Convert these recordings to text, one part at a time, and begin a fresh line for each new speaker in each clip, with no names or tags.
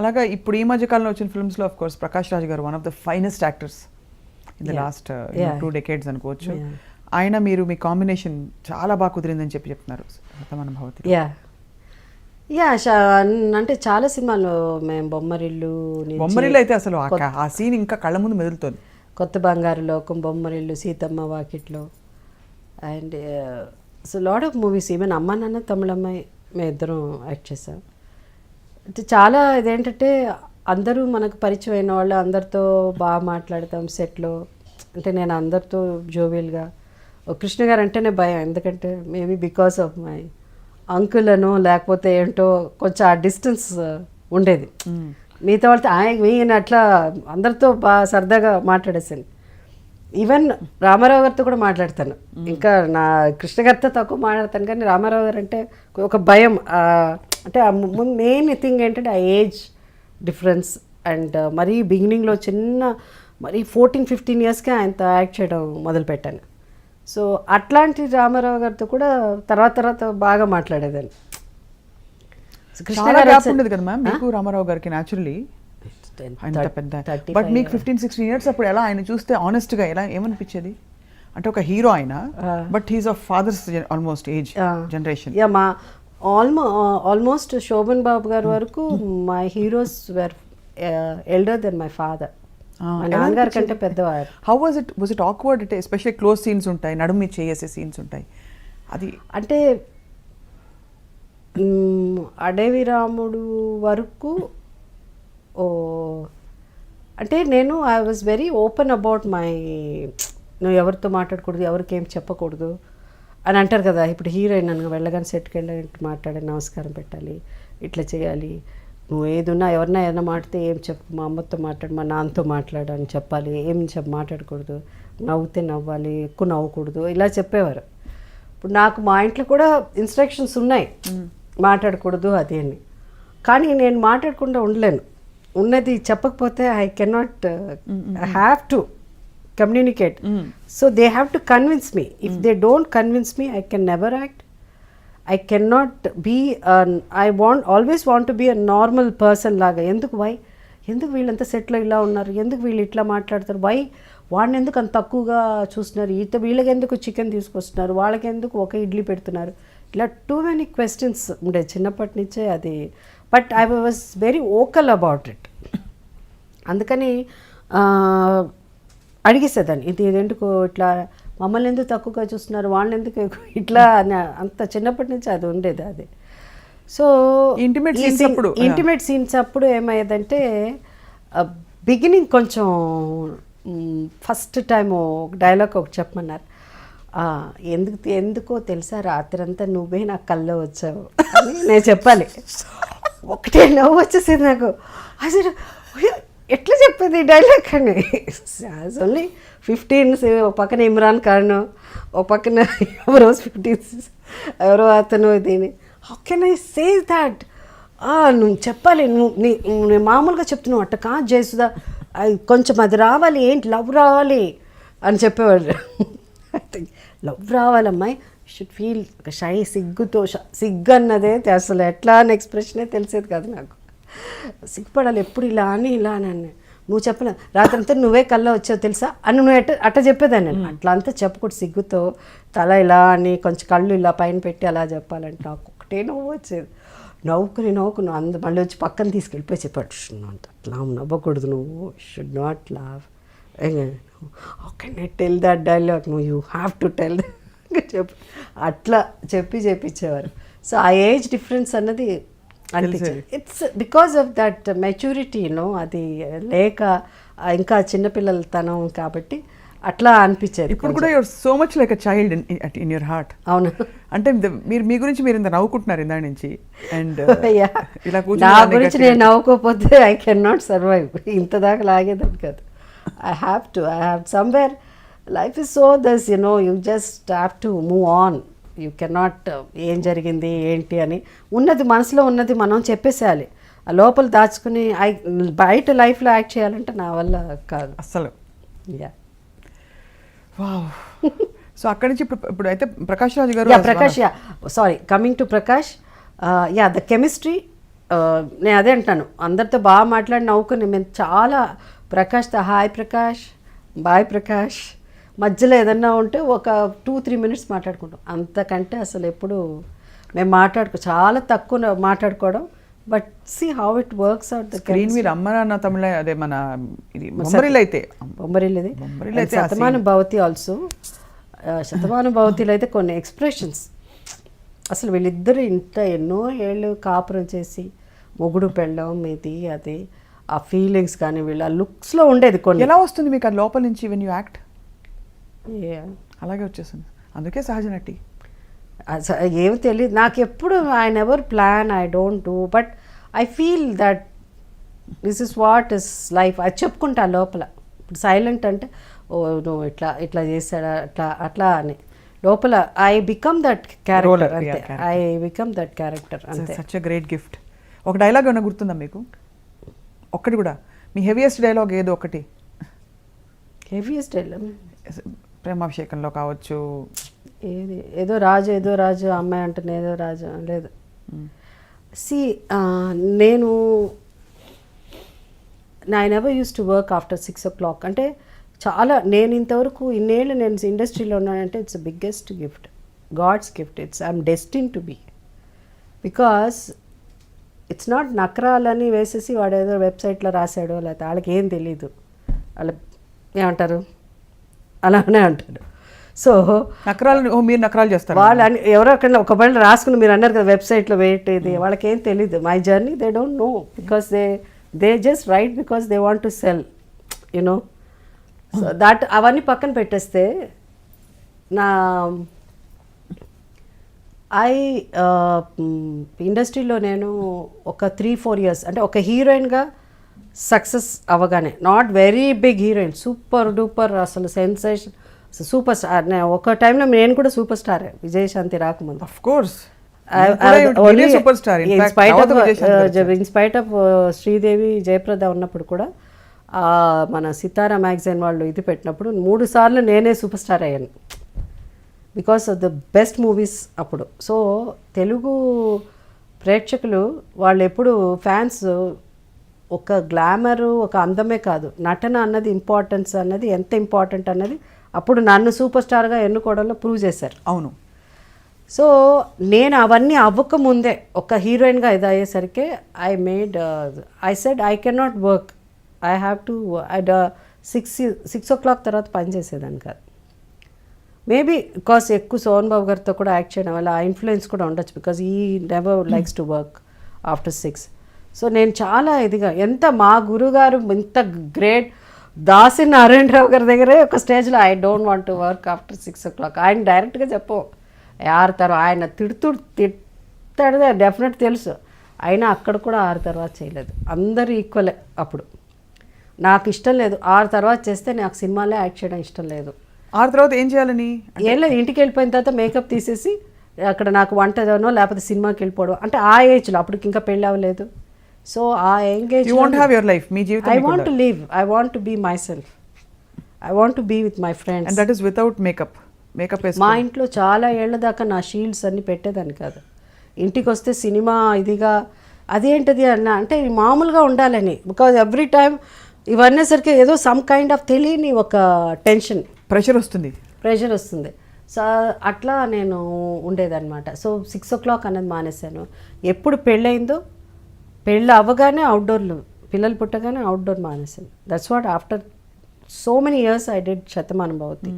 అలాగా ఇప్పుడు ఈ మధ్య కాలంలో వచ్చిన ఫిల్మ్స్లో ఆఫ్ కోర్స్ ప్రకాష్ రాజ్ గారు one of the finest actors in the last 2 decades అనుకోవచ్చు. ఆయన మీరు మీ కాంబినేషన్ చాలా బాగా కుదిరిందని చెప్తున్నారు శతమానం భవతి.
అంటే చాలా సినిమాలు మేము బొమ్మరిల్లు
అయితే అసలు ఆ సీన్ ఇంకా కళ్ళ ముందు మెదులుతుంది.
కొత్త బంగారు లోకం, బొమ్మరిల్లు, సీతమ్మ వాకిట్లో and so lot of movies. Even అమ్మ నాన్న తమిళమ్మాయి మేము ఇద్దరం యాక్ట్ చేసాం. అంటే చాలా ఇదేంటంటే అందరూ మనకు పరిచయం అయిన వాళ్ళు, అందరితో బాగా మాట్లాడతాం సెట్లో. అంటే నేను అందరితో జోవియల్గా. కృష్ణ గారు అంటేనే భయం, ఎందుకంటే maybe because of my uncle అనో లేకపోతే ఏంటో కొంచెం ఆ డిస్టెన్స్ ఉండేది. మిగతా వాళ్ళతో ఈయన అట్లా అందరితో బాగా సరదాగా మాట్లాడేసాను. ఈవెన్ రామారావు గారితో కూడా మాట్లాడతాను. ఇంకా నా కృష్ణ గారితో తక్కువ మాట్లాడతాను, కానీ రామారావు గారు అంటే ఒక భయం. అంటే మెయిన్ థింగ్ ఏంటంటే ఆ ఏజ్ డిఫరెన్స్. అండ్ మరీ బిగినింగ్లో మరీ 14-15 yearsకే ఆయనతో యాక్ట్ చేయడం మొదలుపెట్టాను. సో అట్లాంటి రామారావు గారితో కూడా తర్వాత బాగా మాట్లాడేదాన్ని.
కృష్ణ గారు ఉండేది కదా మ్యామ్ మీకు రామారావు గారికి న్యాచురలీ బట్ మీకు 15-16 years అప్పుడు ఎలా ఆయన చూస్తే ఆనెస్ట్గా ఎలా ఏమనిపించేది? అంటే ఒక హీరో ఆయన, but he's of father's almost age generation.
మా ఆల్మోస్ట్ శోభన్ బాబు గారి వరకు my heroes were elder than my father. మా నాన్నగారి కంటే పెద్దవారు.
How was it awkward? అంటే ఎస్పెషల్లీ క్లోజ్ సీన్స్ ఉంటాయి, నడుము చేసే సీన్స్ ఉంటాయి. అది
అంటే అడవి రాముడు వరకు అంటే నేను I was very open about my, నువ్వు ఎవరితో మాట్లాడకూడదు, ఎవరికి ఏం చెప్పకూడదు అని అంటారు కదా. ఇప్పుడు హీరోయిన్ నన్ను వెళ్ళగానే సెట్కి వెళ్ళి మాట్లాడాలి, నమస్కారం పెట్టాలి, ఇట్లా చేయాలి, నువ్వు ఏదున్నా ఏదైనా మాట్లాడితే ఏం చెప్పు, మా అమ్మతో మాట్లాడు, మా నాన్నతో మాట్లాడు అని చెప్పాలి, ఏం మాట్లాడకూడదు, నవ్వుతే నవ్వాలి, ఎక్కువ నవ్వకూడదు, ఇలా చెప్పేవారు. ఇప్పుడు నాకు మా ఇంట్లో కూడా ఇన్స్ట్రక్షన్స్ ఉన్నాయి, మాట్లాడకూడదు అది అని. కానీ నేను మాట్లాడకుండా ఉండలేను. ఉన్నది చెప్పకపోతే I cannot, I have to communicate. So they have to convince me. If they don't convince me I can never act. I cannot be, always want to be a normal person లాగా. ఎందుకు వీళ్ళంతా సెట్లో ఇలా ఉన్నారు, ఎందుకు వీళ్ళు ఇట్లా మాట్లాడతారు, వాడిని ఎందుకు అంత తక్కువగా చూస్తున్నారు, వీళ్ళకి ఎందుకు చికెన్ తీసుకొస్తున్నారు, వాళ్ళకి ఎందుకు ఒక ఇడ్లీ పెడుతున్నారు, ఇలా టూ మెనీ క్వశ్చన్స్ ఉండే చిన్నప్పటి నుంచే అది. But I was very vocal about it. అందుకని అడిగేసేదాన్ని, ఇది ఎందుకు ఇట్లా మమ్మల్ని ఎందుకు తక్కువగా చూస్తున్నారు, వాళ్ళని ఎందుకు ఇట్లా అంత చిన్నప్పటి నుంచి అది ఉండేది. అది సో ఇంటిమేట్ సీన్స్ అప్పుడు ఏమయ్యేదంటే బిగినింగ్ కొంచెం ఫస్ట్ టైము డైలాగ్ ఒకటి చెప్పమన్నారు. ఎందుకో తెలుసా రాత్రంతా నువ్వే నా కల్లో వచ్చావు అని నేను చెప్పాలి. ఒకటే నవ్వు వచ్చేసింది నాకు. అసలు ఎట్లా చెప్పేది ఈ డైలాగ్ అని. ఓన్లీ 15, ఒక పక్కన ఇమ్రాన్ ఖాన్, ఒక పక్కన ఎవరో 15 ఎవరో అతను. దీని how can I say that? నువ్వు చెప్పాలి, నేను మామూలుగా చెప్తున్నావు అట్ట కాదు జయసుధా, కొంచెం అది రావాలి, ఏంటి లవ్ రావాలి అని చెప్పేవాడు. లవ్ రావాలమ్మాయి, షుడ్ ఫీల్ షై, సిగ్గు అన్నదే అసలు ఎట్లా అని ఎక్స్ప్రెషనే తెలిసేది కాదు నాకు. సిగ్గుపడాలి ఎప్పుడు ఇలా అని నువ్వు చెప్పలే రాత్రంతా నువ్వే కల్లా వచ్చావు తెలుసా అని నువ్వు అట్ట చెప్పేదాన్ని. అట్లా అంతా చెప్పకూడదు, సిగ్గుతో తల ఇలా అని కొంచెం కళ్ళు ఇలా పైన పెట్టి అలా చెప్పాలంటే నాకు ఒకటే నవ్వు వచ్చేది. నవ్వుకుని మళ్ళీ వచ్చి పక్కన తీసుకెళ్ళిపోయి చెప్పాడు, అట్లా నవ్వకూడదు, నువ్వు షుడ్ నాట్ లావ్, how can I tell that dialogue, నువ్వు యూ హ్యావ్ టు టెల్ అట్లా చెప్పించేవారు. సో ఆ ఏజ్ డిఫరెన్స్ అన్నది అనిపించింది. It's because of that maturity, అది లేక ఇంకా చిన్నపిల్లల తనం కాబట్టి అట్లా అనిపించేది.
ఇప్పుడు కూడా your so much like a child in your heart.
అవును,
అంటే మీరు మీ గురించి మీరు ఇంత నవ్వుకుంటున్నారు ఇందా నుంచి. అండ్
ఇలా నా గురించి నేను నవ్వుకోకపోతే ఐ కెన్ నాట్ సర్వైవ్. ఇంత దాకా లాగేదాన్ని కాదు. I have somewhere life is so thus you just have to move on. You cannot ఏం జరిగింది ఏంటి అని ఉన్నది మనసులో ఉన్నది మనం చెప్పేసేయాలి. ఆ లోపల దాచుకుని బయట లైఫ్లో యాక్ట్ చేయాలంటే నా వల్ల కాదు
అస్సలు. సో అక్కడి నుంచి ఇప్పుడు అయితే ప్రకాష్ రాజ్ గారు,
coming to Prakash, the chemistry నేను అదే అంటాను, అందరితో బాగా మాట్లాడి నవ్వుకుని మేము చాలా ప్రకాష్తో హాయ్ ప్రకాష్, బాయ్ ప్రకాష్, మధ్యలో ఏదన్నా ఉంటే ఒక 2-3 మినిట్స్ మాట్లాడుకుంటాం, అంతకంటే అసలు ఎప్పుడు మేము చాలా తక్కువ మాట్లాడుకోవడం. But see how it works out. The
screen మీద అమ్మ నాన్న తమిళ అదే మన ఇది బొమ్మరిల్లు అయితే
శతమానం భవతి ఆల్సో. శతమానం భవతిలో అయితే కొన్ని ఎక్స్ప్రెషన్స్ అసలు వీళ్ళిద్దరు ఇంత ఎన్నో ఏళ్ళు కాపురం చేసి మొగుడు పెళ్ళం ఇది అది ఆ ఫీలింగ్స్ కానీ వీళ్ళ లుక్స్లో ఉండేది కొన్ని.
ఎలా వస్తుంది మీకు అది లోపల నుంచి వెన్ యూ యాక్ట్? అలాగే వచ్చేస్తుంది, అందుకే సహజ నటి.
ఏమి తెలియదు నాకు ఎప్పుడు. I never plan, I don't do, but I feel that this is what is life. అది చెప్పుకుంటా లోపల. ఇప్పుడు సైలెంట్ అంటే ఓ నువ్వు ఇట్లా ఇట్లా చేస్తాడా అట్లా అట్లా అని, లోపల ఐ బికమ్ దట్ క్యారెక్టర్ అంతే. ఐ బికమ్ దట్ క్యారెక్టర్ అంతే.
Such a great gift. ఒక డైలాగ్ ఏమైనా గుర్తుందా మీకు? ఒక్కటి కూడా, మీ హెవీయెస్ట్ డైలాగ్ ఏదో ఒకటి.
హెవీయెస్ట్ డైలాగ్
ప్రేమాభిషేకంలో కావచ్చు.
ఏదో రాజు అమ్మాయి అంటుంది, ఏదో రాజు లేదు. సి నేను I never use to work after 6 o'clock. అంటే చాలా నేను ఇంతవరకు ఇన్నేళ్ళు నేను ఇండస్ట్రీలో ఉన్నానంటే it's biggest gift, God's gift. I'm destined to be. Because it's not నకరాలని వేసేసి వాడు ఏదో వెబ్సైట్లో రాశాడు, లేకపోతే వాళ్ళకి ఏం తెలీదు, వాళ్ళ ఏమంటారు అలానే అంటాడు. సో
నకరాలు మీరు నకరాలు చేస్తారు
వాళ్ళు ఎవరో అక్కడ ఒక బండి రాసుకుని మీరు అన్నారు కదా వెబ్సైట్లో వెయిట్ ఇది, వాళ్ళకి ఏం తెలీదు. My journey they don't know because they just right because they want to cell, you know. So that అవన్నీ పక్కన పెట్టేస్తే నా ఇండస్ట్రీలో నేను ఒక 3-4 years అంటే ఒక హీరోయిన్గా సక్సెస్ అవ్వగానే, not very big heroine, super duper అసలు సెన్సేషన్, సూపర్ స్టార్. ఒక టైంలో నేను కూడా సూపర్ స్టార్, విజయశాంతి రాకముందు.
Of course
in spite of Sridevi Jayaprada ఉన్నప్పుడు కూడా మన సితారా మ్యాగజైన్ వాళ్ళు ఇది పెట్టినప్పుడు 3 సార్లు నేనే సూపర్ స్టార్ అయ్యాను because of the best movies అప్పుడు. సో తెలుగు ప్రేక్షకులు వాళ్ళు ఎప్పుడు ఫ్యాన్స్ ఒక గ్లామరు ఒక అందమే కాదు, నటన అన్నది ఇంపార్టెన్స్ అన్నది ఎంత ఇంపార్టెంట్ అన్నది అప్పుడు నన్ను సూపర్ స్టార్గా ఎన్నుకోవడంలో ప్రూవ్ చేశారు.
అవును.
సో నేను అవన్నీ అవ్వకముందే ఒక హీరోయిన్గా ఇది అయ్యేసరికి I said I can not work, I have to 6 o'clock తర్వాత పనిచేసేదాన్ని కాదు. మేబీ బికాస్ ఎక్కువ సోహన్ బాబు గారితో కూడా యాక్ట్ చేయడం వల్ల ఆ ఇన్ఫ్లుయెన్స్ కూడా ఉండొచ్చు, బికాస్ ఈ never likes to work after 6. So నేను చాలా ఇదిగా ఎంత మా గురుగారు ఇంత గ్రేట్ దాసి నారాయణరావు గారి దగ్గరే ఒక స్టేజ్లో I don't want to work after 6 o'clock ఆయన డైరెక్ట్గా చెప్పు ఆరుతారు, ఆయన తిడతాడు డెఫినెట్ తెలుసు, అయినా అక్కడ కూడా 6 తర్వాత చేయలేదు. అందరూ ఈక్వలే. అప్పుడు నాకు ఇష్టం లేదు 6 తర్వాత చేస్తే, నాకు సినిమాలే యాక్ట్ చేయడం ఇష్టం లేదు.
6 తర్వాత ఏం చేయాలని
ఏం లేదు, ఇంటికి వెళ్ళిపోయిన తర్వాత మేకప్ తీసేసి అక్కడ నాకు వంటనో లేకపోతే సినిమాకి వెళ్ళిపోవడం. అంటే ఆ ఏజ్లో అప్పటికి ఇంకా పెళ్ళి అవ్వలేదు. సో ఆ engage I want to live, I want to be myself, I want to be with my friends.
And that is without makeup.
మా ఇంట్లో చాలా ఏళ్ల దాకా నా షీల్డ్స్ అన్ని పెట్టేదాన్ని కాదు. ఇంటికి వస్తే సినిమా ఇదిగా అదేంటిది అన్న అంటే మామూలుగా ఉండాలని, బికాజ్ ఎవ్రీ టైం ఇవన్నీ సరికి ఏదో సమ్ కైండ్ ఆఫ్ తెలియని ఒక టెన్షన్, ప్రెషర్ వస్తుంది. సో అట్లా నేను ఉండేదన్నమాట. సో 6 o'clock అన్నది మానేశాను. ఎప్పుడు పెళ్ళయిందో పెళ్ళి అవ్వగానే అవుట్డోర్లు, పిల్లలు పుట్టగానే అవుట్డోర్ మానేశాను. That's what after so many years I did Shatamanam Bhavati.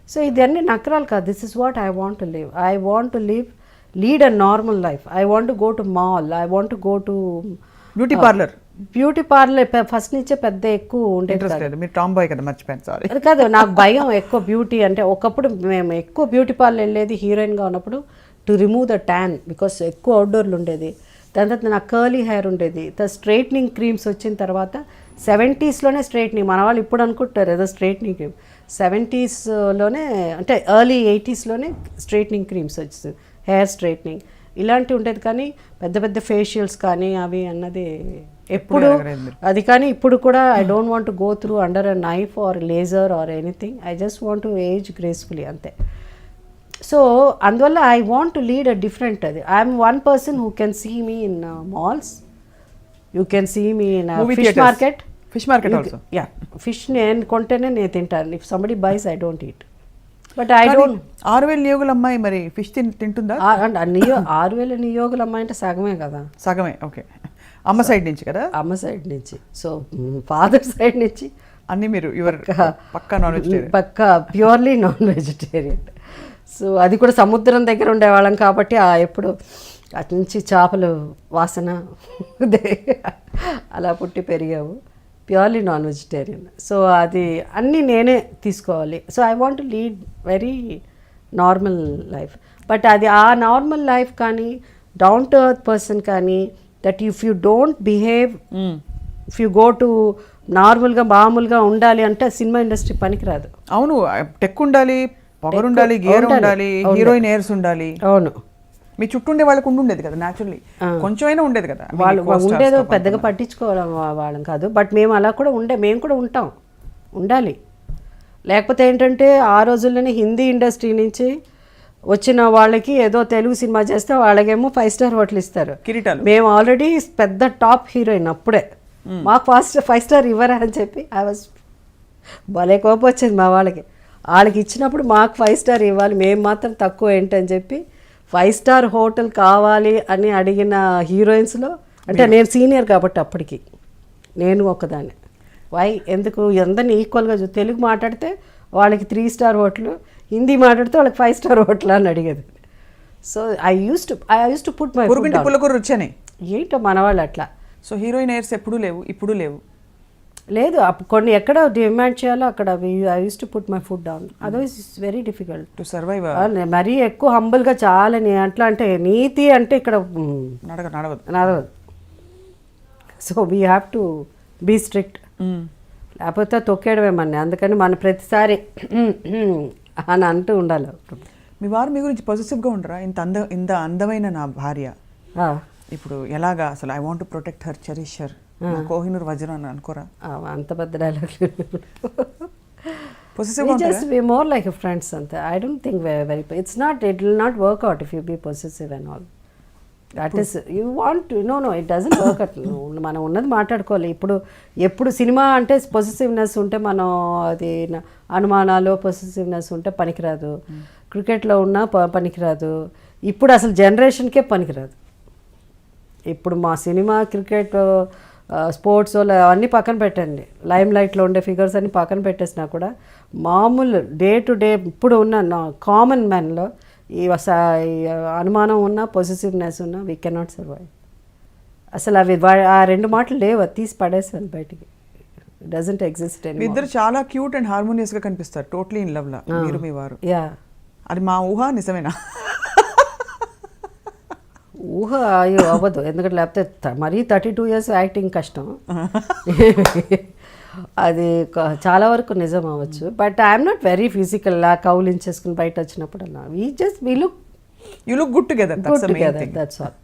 So ఇదన్నీ నకరాలు కాదు. This is what I want to live. I want to lead a normal life. I want to go to mall, I want to go to beauty parlour. First నుంచే పెద్ద ఎక్కువ ఉండేది కాదు, నాకు భయం ఎక్కువ బ్యూటీ అంటే. ఒకప్పుడు మేము ఎక్కువ బ్యూటీ పార్లర్ వెళ్ళేది హీరోయిన్గా ఉన్నప్పుడు to remove the tan, because ఎక్కువ అవుట్డోర్లు ఉండేది. దాని తర్వాత నాకు కర్లీ హెయిర్ ఉండేది. స్ట్రైట్నింగ్ క్రీమ్స్ వచ్చిన తర్వాత 70s స్ట్రైట్నింగ్, మన వాళ్ళు ఇప్పుడు అనుకుంటారు ఏదో స్ట్రైట్నింగ్ క్రీమ్, 70s అంటే ఎర్లీ 80s స్ట్రైట్నింగ్ క్రీమ్స్ వచ్చింది, హెయిర్ స్ట్రైట్నింగ్ ఇలాంటివి ఉండేది. కానీ పెద్ద పెద్ద ఫేషియల్స్ కానీ అవి అన్నది ఎప్పుడు అది. కానీ ఇప్పుడు కూడా I don't want to go through under a knife or laser or anything. I just want to age gracefully అంతే. సో అందువల్ల I want to lead a different అది. I'm one person who can see me in malls you can see me in
Movie
fish
theatres.
Market.
Fish market also.
Yeah, fish నేను కొంటేనే నేను తింటాను. If somebody buys I don't eat. But I don't.
6,000 నియోగుల అమ్మాయి మరి fish తింటుందా?
6,000 నియోగుల అమ్మాయి అంటే సగమే కదా.
సగమే, ఓకే. అమ్మ సైడ్ నుంచి కదా?
అమ్మ సైడ్ నుంచి. సో ఫాదర్ సైడ్ నుంచి
అన్నీ మీరు యువర్ పక్కా నాన్ వెజిటేరియన్.
పక్కా ప్యూర్లీ నాన్ వెజిటేరియన్. సో అది కూడా సముద్రం దగ్గర ఉండేవాళ్ళం కాబట్టి ఎప్పుడు అటు నుంచి చేపలు వాసన అలా పుట్టి పెరిగావు. Purely non vegetarian. సో అది అన్నీ నేనే తీసుకోవాలి. So I want to lead very normal life. But అది ఆ నార్మల్ లైఫ్ కానీ డౌన్ టు ఎర్త్ పర్సన్ కానీ that if you don't behave, if you go to నార్మల్గా మామూలుగా ఉండాలి అంటే సినిమా ఇండస్ట్రీ పనికిరాదు.
అవును, టెక్ ఉండాలి, పొగరుండాలి, గేర్ ఉండాలి, హీరోయిన్ ఎయిర్స్ ఉండాలి.
అవును,
మీ చుట్టూ ఉండే వాళ్ళకి ఉండేది కదా న్యాచురల్లీ, కొంచెమైనా ఉండేది కదా.
వాళ్ళు ఉండేదో పెద్దగా పట్టించుకోవడం వాళ్ళం కాదు. బట్ మేము అలా కూడా మేము కూడా ఉండాలి. లేకపోతే ఏంటంటే ఆ రోజుల్లోనే హిందీ ఇండస్ట్రీ నుంచి వచ్చిన వాళ్ళకి ఏదో తెలుగు సినిమా చేస్తే వాళ్ళకేమో 5 స్టార్ హోటల్ ఇస్తారు.
కిరీటాలు.
మేము ఆల్రెడీ పెద్ద టాప్ హీరోయిన్ అప్పుడే, మాకు 5 స్టార్ ఇవ్వరా అని చెప్పి ఐ వాజ్ భలే కోపం వచ్చేది మా వాళ్ళకి ఇచ్చినప్పుడు మాకు 5 స్టార్ ఇవ్వాలి, మేము మాత్రం తక్కువ ఏంటని చెప్పి 5 స్టార్ హోటల్ కావాలి అని అడిగిన హీరోయిన్స్లో అంటే నేను సీనియర్ కాబట్టి అప్పటికి నేను ఒకదాన్ని. ఎందుకు అందరినీ ఈక్వల్గా తెలుగు మాట్లాడితే వాళ్ళకి 3 స్టార్ హోటల్, హిందీ మాట్లాడితే వాళ్ళకి 5 స్టార్ హోటల్ అని అడిగేది. So I use to put my
పుల్లకూర రుచని
ఏంటో మన వాళ్ళు అట్లా.
సో హీరోయిన్ ఎయిర్స్ ఎప్పుడు లేవు, ఇప్పుడు లేవు.
లేదు, కొన్ని ఎక్కడ డిమాండ్ చేయాలో అక్కడ I use to put my food down. Otherwise it's very difficult
to survive.
మరీ ఎక్కువ హంబుల్గా చాలా అట్లా అంటే నీతి అంటే ఇక్కడ నడవదు. So we have to be strict, లేకపోతే తొక్కేయడమే మన. అందుకని మన ప్రతిసారి అని అంటూ ఉండాలి.
మీ వారు మీ గురించి పాజిటివ్గా ఉండరా? ఇంత అందమైన నా భార్య ఇప్పుడు ఎలాగా అసలు I want to protect her, cherish her, Kohinoor వజ్రం అని అనుకోరా?
అంత పెద్ద డైలాగ్.
పొసెసివ్గా
just we more like friends అంతే. I don't think very it will not work out if you be possessive and all. That is you want know it doesn't work out. మనం ఉన్నది మాట్లాడుకోవాలి. ఎప్పుడు సినిమా అంటే possessiveness ఉంటే మనం అది అనుమానాలు పొసెసివ్నెస్ ఉంటే పనికిరాదు. క్రికెట్లో ఉన్నా పనికిరాదు. ఇప్పుడు అసలు జనరేషన్కే పనికిరాదు. ఇప్పుడు మా సినిమా, క్రికెట్, స్పోర్ట్స్ అవన్నీ పక్కన పెట్టండి, లైమ్ లైట్లో ఉండే ఫిగర్స్ అన్ని పక్కన పెట్టేసినా కూడా మామూలు డే టు డే ఇప్పుడు ఉన్న కామన్ మ్యాన్లో ఈ అనుమానం ఉన్నా పొసెసివ్నెస్ ఉన్నా వీ కెనాట్ సర్వైవ్. అసలు అవి ఆ 2 మాటలు లేవు, తీసి పడేసాను బయటికి. Doesn't exist.
ఇద్దరు చాలా క్యూట్ అండ్ హార్మోనియస్గా కనిపిస్తారు, టోటలీ ఇన్ లవ్ లా మీరు మీ వారు.
యా,
అది మా ఊహ నిజమేనా?
ఊహ అవ్వదు, ఎందుకంటే లేకపోతే మరీ 32 years యాక్టింగ్ కష్టం. అది చాలా వరకు నిజం అవ్వచ్చు. But I'm not very physical. కౌలించేసుకుని బయట వచ్చినప్పుడు అలా
you look good together.
That's all.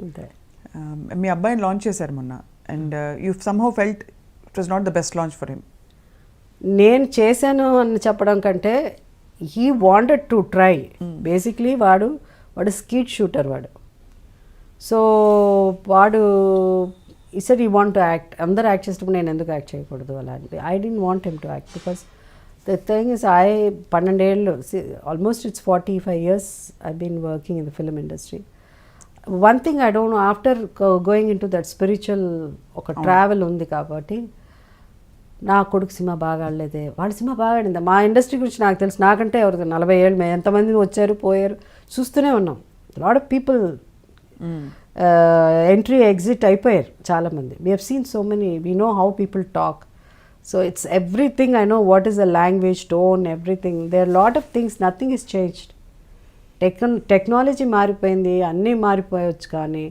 అంతే. మీ అబ్బాయిని లాంచ్ చేశారు మొన్న and you somehow felt it was not the best launch for him.
నేను చేశాను అని చెప్పడం కంటే he wanted to try. Basically వాడు స్కీట్ షూటర్ వాడు. సో వాడు ఈసారి ఈ వాంట్ టు యాక్ట్. అందరూ యాక్ట్ చేసినప్పుడు నేను ఎందుకు యాక్ట్ చేయకూడదు అలాంటి. I don't want him to act because the thing is 12 ఏళ్ళు almost it's 45 years I been working in the film industry. One thing I don't know, after going in to that spiritual ఒక travel ఉంది కాబట్టి నా కొడుకు cinema బాగా ఆడలేదే, వాళ్ళ cinema బాగా ఆడిందా. మా ఇండస్ట్రీ గురించి నాకు తెలుసు, నాకంటే ఎవరికి 40 ఏళ్ళు ఎంతమంది వచ్చారు పోయారు చూస్తూనే ఉన్నాం. Lot of people entry exit అయిపోయారు చాలామంది. We have seen so many, we know how people talk. So it's everything. I know what is the language, tone, everything. There lot of things, nothing is changed. Technology మారిపోయింది, అన్నీ మారిపోయవచ్చు కానీ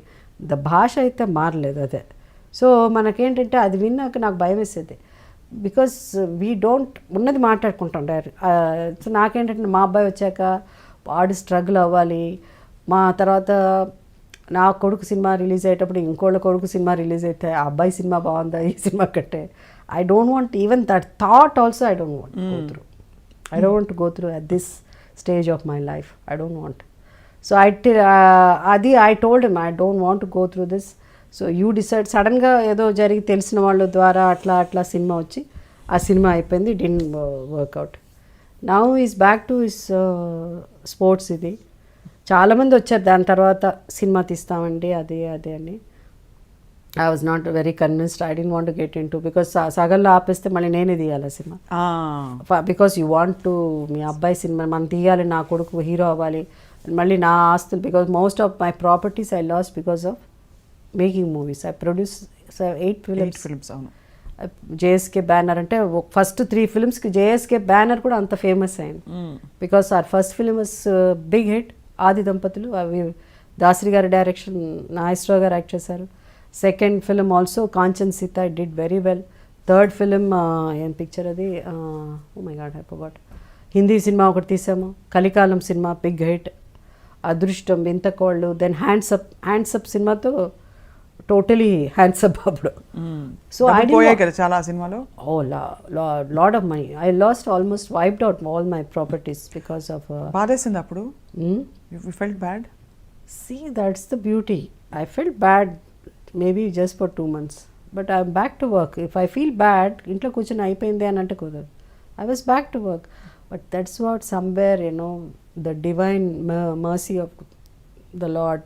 భాష అయితే మారలేదు. అదే. So మనకేంటంటే అది విన్నాక నాకు భయం వేసేది. బికాస్ వీ డోంట్ ఉన్నది మాట్లాడుకుంటాం డైరెక్ట్. సో నాకేంటంటే మా అబ్బాయి వచ్చాక వాడు స్ట్రగుల్ అవ్వాలి. మా తర్వాత నా కొడుకు సినిమా రిలీజ్ అయ్యేటప్పుడు ఇంకోళ్ళ కొడుకు సినిమా రిలీజ్ అయితే ఆ అబ్బాయి సినిమా బాగుందా ఈ సినిమా కంటే. I don't want even that thought also. I don't want go through. I don't want go through at this stage of my life. I don't want. So I told him I don't want to go through this. So you decide. సడన్గా ఏదో జరిగి తెలిసిన వాళ్ళ ద్వారా అట్లా cinema వచ్చి ఆ సినిమా అయిపోయింది, didn't work out. Now is back to his sports. ఇది చాలామంది వచ్చారు దాని తర్వాత సినిమా తీస్తామండి అది అని. I was not very convinced. I don't want to get into, because సగంలో ఆపేస్తే మళ్ళీ నేనే తీయాలి ఆ సినిమా. బికాస్ యూ వాంట్ టు, మీ అబ్బాయి సినిమా మనం తీయాలి, నా కొడుకు హీరో అవ్వాలి, మళ్ళీ నా ఆస్తులు. Because most of my properties I lost because of making movies. I produce 8 films. అవును. జేఎస్కే బ్యానర్ అంటే ఫస్ట్ 3 ఫిల్మ్స్కి జేఎస్కే బ్యానర్ కూడా అంత ఫేమస్ అయింది. Because our first film was big hit, Aadi Dampathulu. అవి దాసరి గారి డైరెక్షన్, నాగేశ్వరరావు గారు యాక్ట్ చేశారు. Second film also Kanchan Seetha, it did very well. Third film ఏం పిక్చర్ అది, oh my God I forgot. Hindi cinema ఒకటి తీసాము, Kalikalam cinema big hit. Adrushtam, Vinthakollu, then hands up సినిమాతో టోటలీ హ్యాండ్సప్ అప్పుడు. సో ఐ
కదా చాలా సినిమాలో.
Oh lot of money. I lost almost wiped out all my properties because of.
బాధేసింది అప్పుడు? You felt bad?
See, that's the beauty. I felt bad maybe just for 2 months. But I'm back to work. If I feel bad, ఇంట్లో కూర్చొని అయిపోయింది అని అంటే కుదరదు. I was back to work. But that's what somewhere, the divine mercy of the Lord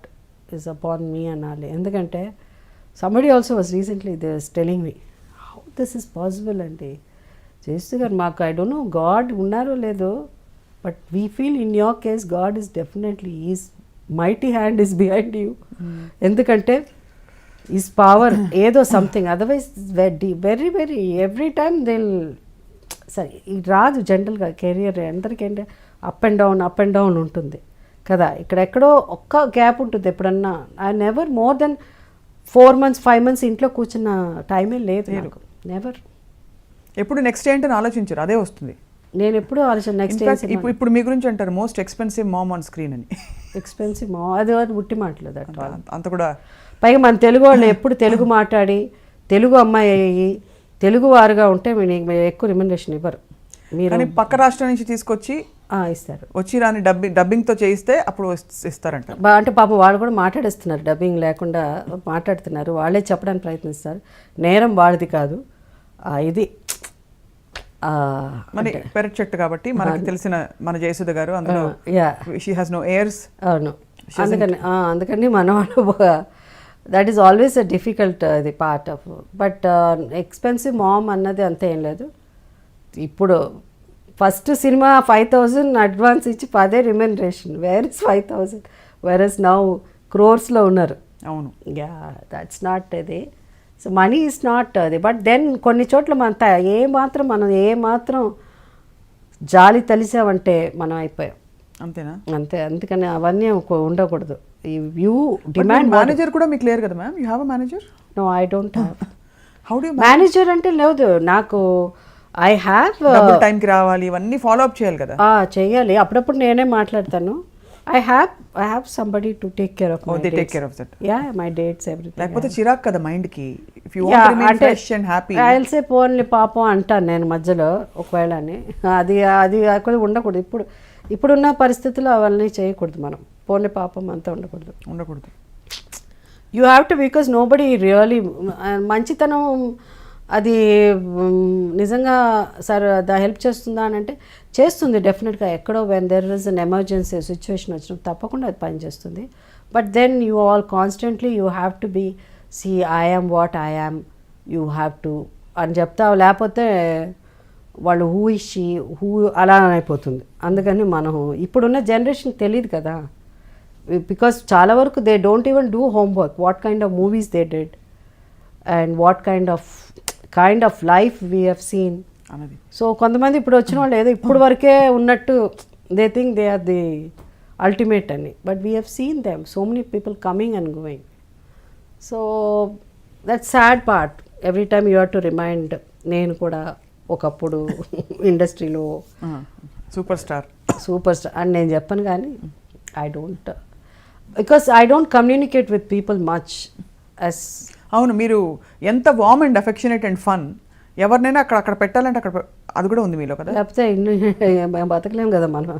is upon me అనాలి. ఎందుకంటే somebody also was recently they was telling me how this is possible అండి. జయసుధ గారు, మాకు I don't know God ఉన్నారో లేదో, but we feel in your case God is definitely, his mighty hand is behind you. ఎందుకంటే his power ఏదో something, otherwise very very every time దిల్. సరే ఇది రాదు జనరల్గా కెరియర్ అందరికంటే అప్ అండ్ డౌన్ ఉంటుంది కదా. ఇక్కడెక్కడో ఒక్క గ్యాప్ ఉంటుంది ఎప్పుడన్నా. I never more than 4 months 5 months ఇంట్లో కూర్చున్న టైమే లేదు నాకు, నెవర్.
ఎప్పుడు నెక్స్ట్ ఏంటని ఆలోచించారు? అదే వస్తుంది.
నేను ఎప్పుడు ఆలోచన నెక్స్ట్.
ఇప్పుడు మీ గురించి అంటారు most expensive mom on screen అని.
ఎక్స్పెన్సివ్ మామ్, అది ఉట్టి మాటలేదు
అంత కూడా.
పైగా మన తెలుగు వాళ్ళు ఎప్పుడు తెలుగు మాట్లాడి తెలుగు అమ్మాయి అయ్యి తెలుగు వారుగా ఉంటే మీకు ఎక్కువ రిమ్యునరేషన్ ఇవ్వరు. మీరు
పక్క రాష్ట్రం నుంచి తీసుకొచ్చి
ఇస్తారు,
వచ్చి రాని డబ్బింగ్తో చేయిస్తే అప్పుడు ఇస్తారంట.
అంటే పాపం వాళ్ళు కూడా మాట్లాడేస్తున్నారు, డబ్బింగ్ లేకుండా మాట్లాడుతున్నారు, వాళ్ళే చెప్పడానికి ప్రయత్నిస్తారు. నేరం వాడిది కాదు, ఇది
మన పెరట్ చెట్టు కాబట్టి మనకు తెలిసిన మన జయసుధ గారు అందులో షీ హాస్ నో ఎయిర్స్.
అవును, అందుకని మన వాళ్ళు that is always a difficult అది part of. But expensive ma'am అన్నది అంతే ఏం లేదు. ఇప్పుడు ఫస్ట్ సినిమా 5,000 అడ్వాన్స్ ఇచ్చి 10 remuneration. Where is 5,000, where is now క్రోర్స్లో ఉన్నారు.
అవును,
యా దట్స్ నాట్ అది. సో మనీ ఈజ్ నాట్ అది. బట్ దెన్ కొన్ని చోట్ల మనం ఏ మాత్రం జాలి తలిసామంటే మనం అయిపోయాం,
అంతేనా?
అంతే. అందుకని అవన్నీ ఉండకూడదు. You demand.
మేనేజర్ కూడా మీకు లేరు కదా ma'am? You have a manager?
No, I don't have.
How do
manager అంటే లేదు నాకు. ఐ హ్యావ్
టైంకి రావాలి, ఇవన్నీ ఫాలో అప్ చేయాలి కదా.
చేయాలి, అప్పుడప్పుడు నేనే మాట్లాడతాను. I have somebody to take care of my dates.
They take care of that.
Yeah, my dates, everything.
లేకపోతే చిరాక్ కదా మైండ్ కి. If you want to remain fresh and happy,
I'll say పోన్లే పాపం అంటాను నేను మధ్యలో ఒకవేళని. అది కూడా ఉండకూడదు. ఇప్పుడున్న పరిస్థితుల్లో అవన్నీ చేయకూడదు మనం. పోన్లే పాపం అంతా ఉండకూడదు. You have to, because nobody really మంచితనం అది నిజంగా సార్ హెల్ప్ చేస్తుందా అని అంటే చేస్తుంది డెఫినెట్గా. ఎక్కడో when there is an emergency situation వచ్చినప్పుడు తప్పకుండా అది పనిచేస్తుంది. But then you all constantly you have to be see I am what I am, you have to అని చెప్తావు. లేకపోతే వాళ్ళు హూ ఇస్ షీ హూ అలా అయిపోతుంది. అందుకని మనం ఇప్పుడున్న జనరేషన్ తెలియదు కదా, బికాస్ చాలా వరకు they don't even do homework, what kind of movies they did and what kind of life we have seen. So కొంతమంది ఇప్పుడు వచ్చిన వాళ్ళు ఏదో ఇప్పుడు వరకే ఉన్నట్టు they think they are the ultimate అని. But we have seen them so many people coming and going. So that's sad part. Every time you have to remind. నేను కూడా ఒకప్పుడు ఇండస్ట్రీలో
సూపర్ స్టార్
అని నేను చెప్పను, కానీ I don't, because I don't communicate with people much.
అవును, మీరు ఎంత warm and affectionate and fun, ఎవరినైనా అక్కడ పెట్టాలంటే అక్కడ అది కూడా ఉంది మీలో కదా.
లేకపోతే మేము బతకలేము కదా మనం.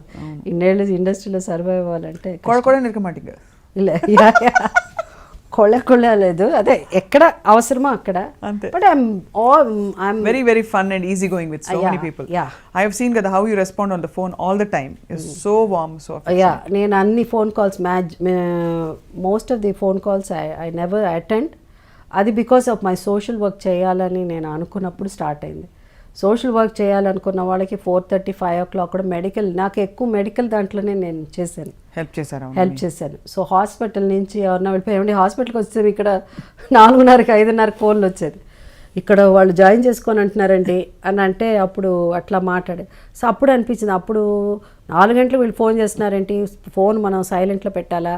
ఇన్నేళ్ళు ఇండస్ట్రీలో సర్వైవ్ అవ్వాలంటే
కూడా నిరకమాటిగా
ఇలా కొళ్ళలేదు, అదే ఎక్కడ అవసరమో అక్కడ.
అంతే.
But I'm
very very fun and easy going with so many people. I have seen కదా how you respond on the phone all the time is so warm, so
నేను అన్ని phone calls most of the phone calls I never attend. అది because of my social work చేయాలని నేను అనుకున్నప్పుడు start అయింది. Social work చేయాలనుకున్న వాళ్ళకి 4:30, 5 o'clock కూడా మెడికల్, నాకు ఎక్కువ మెడికల్ దాంట్లోనే నేను చేశాను, హెల్ప్ చేశాను. సో హాస్పిటల్ నుంచి ఎవరన్నా వెళ్ళిపోయి హాస్పిటల్కి వచ్చేది ఇక్కడ 4:30, 5:30 ఫోన్లు వచ్చేది, ఇక్కడ వాళ్ళు జాయిన్ చేసుకొని అంటున్నారండి అని అంటే అప్పుడు అట్లా మాట్లాడే. సో అప్పుడు అనిపించింది, అప్పుడు 4 గంటలు వీళ్ళు ఫోన్ చేస్తున్నారేంటి, ఫోన్ మనం సైలెంట్లో పెట్టాలా,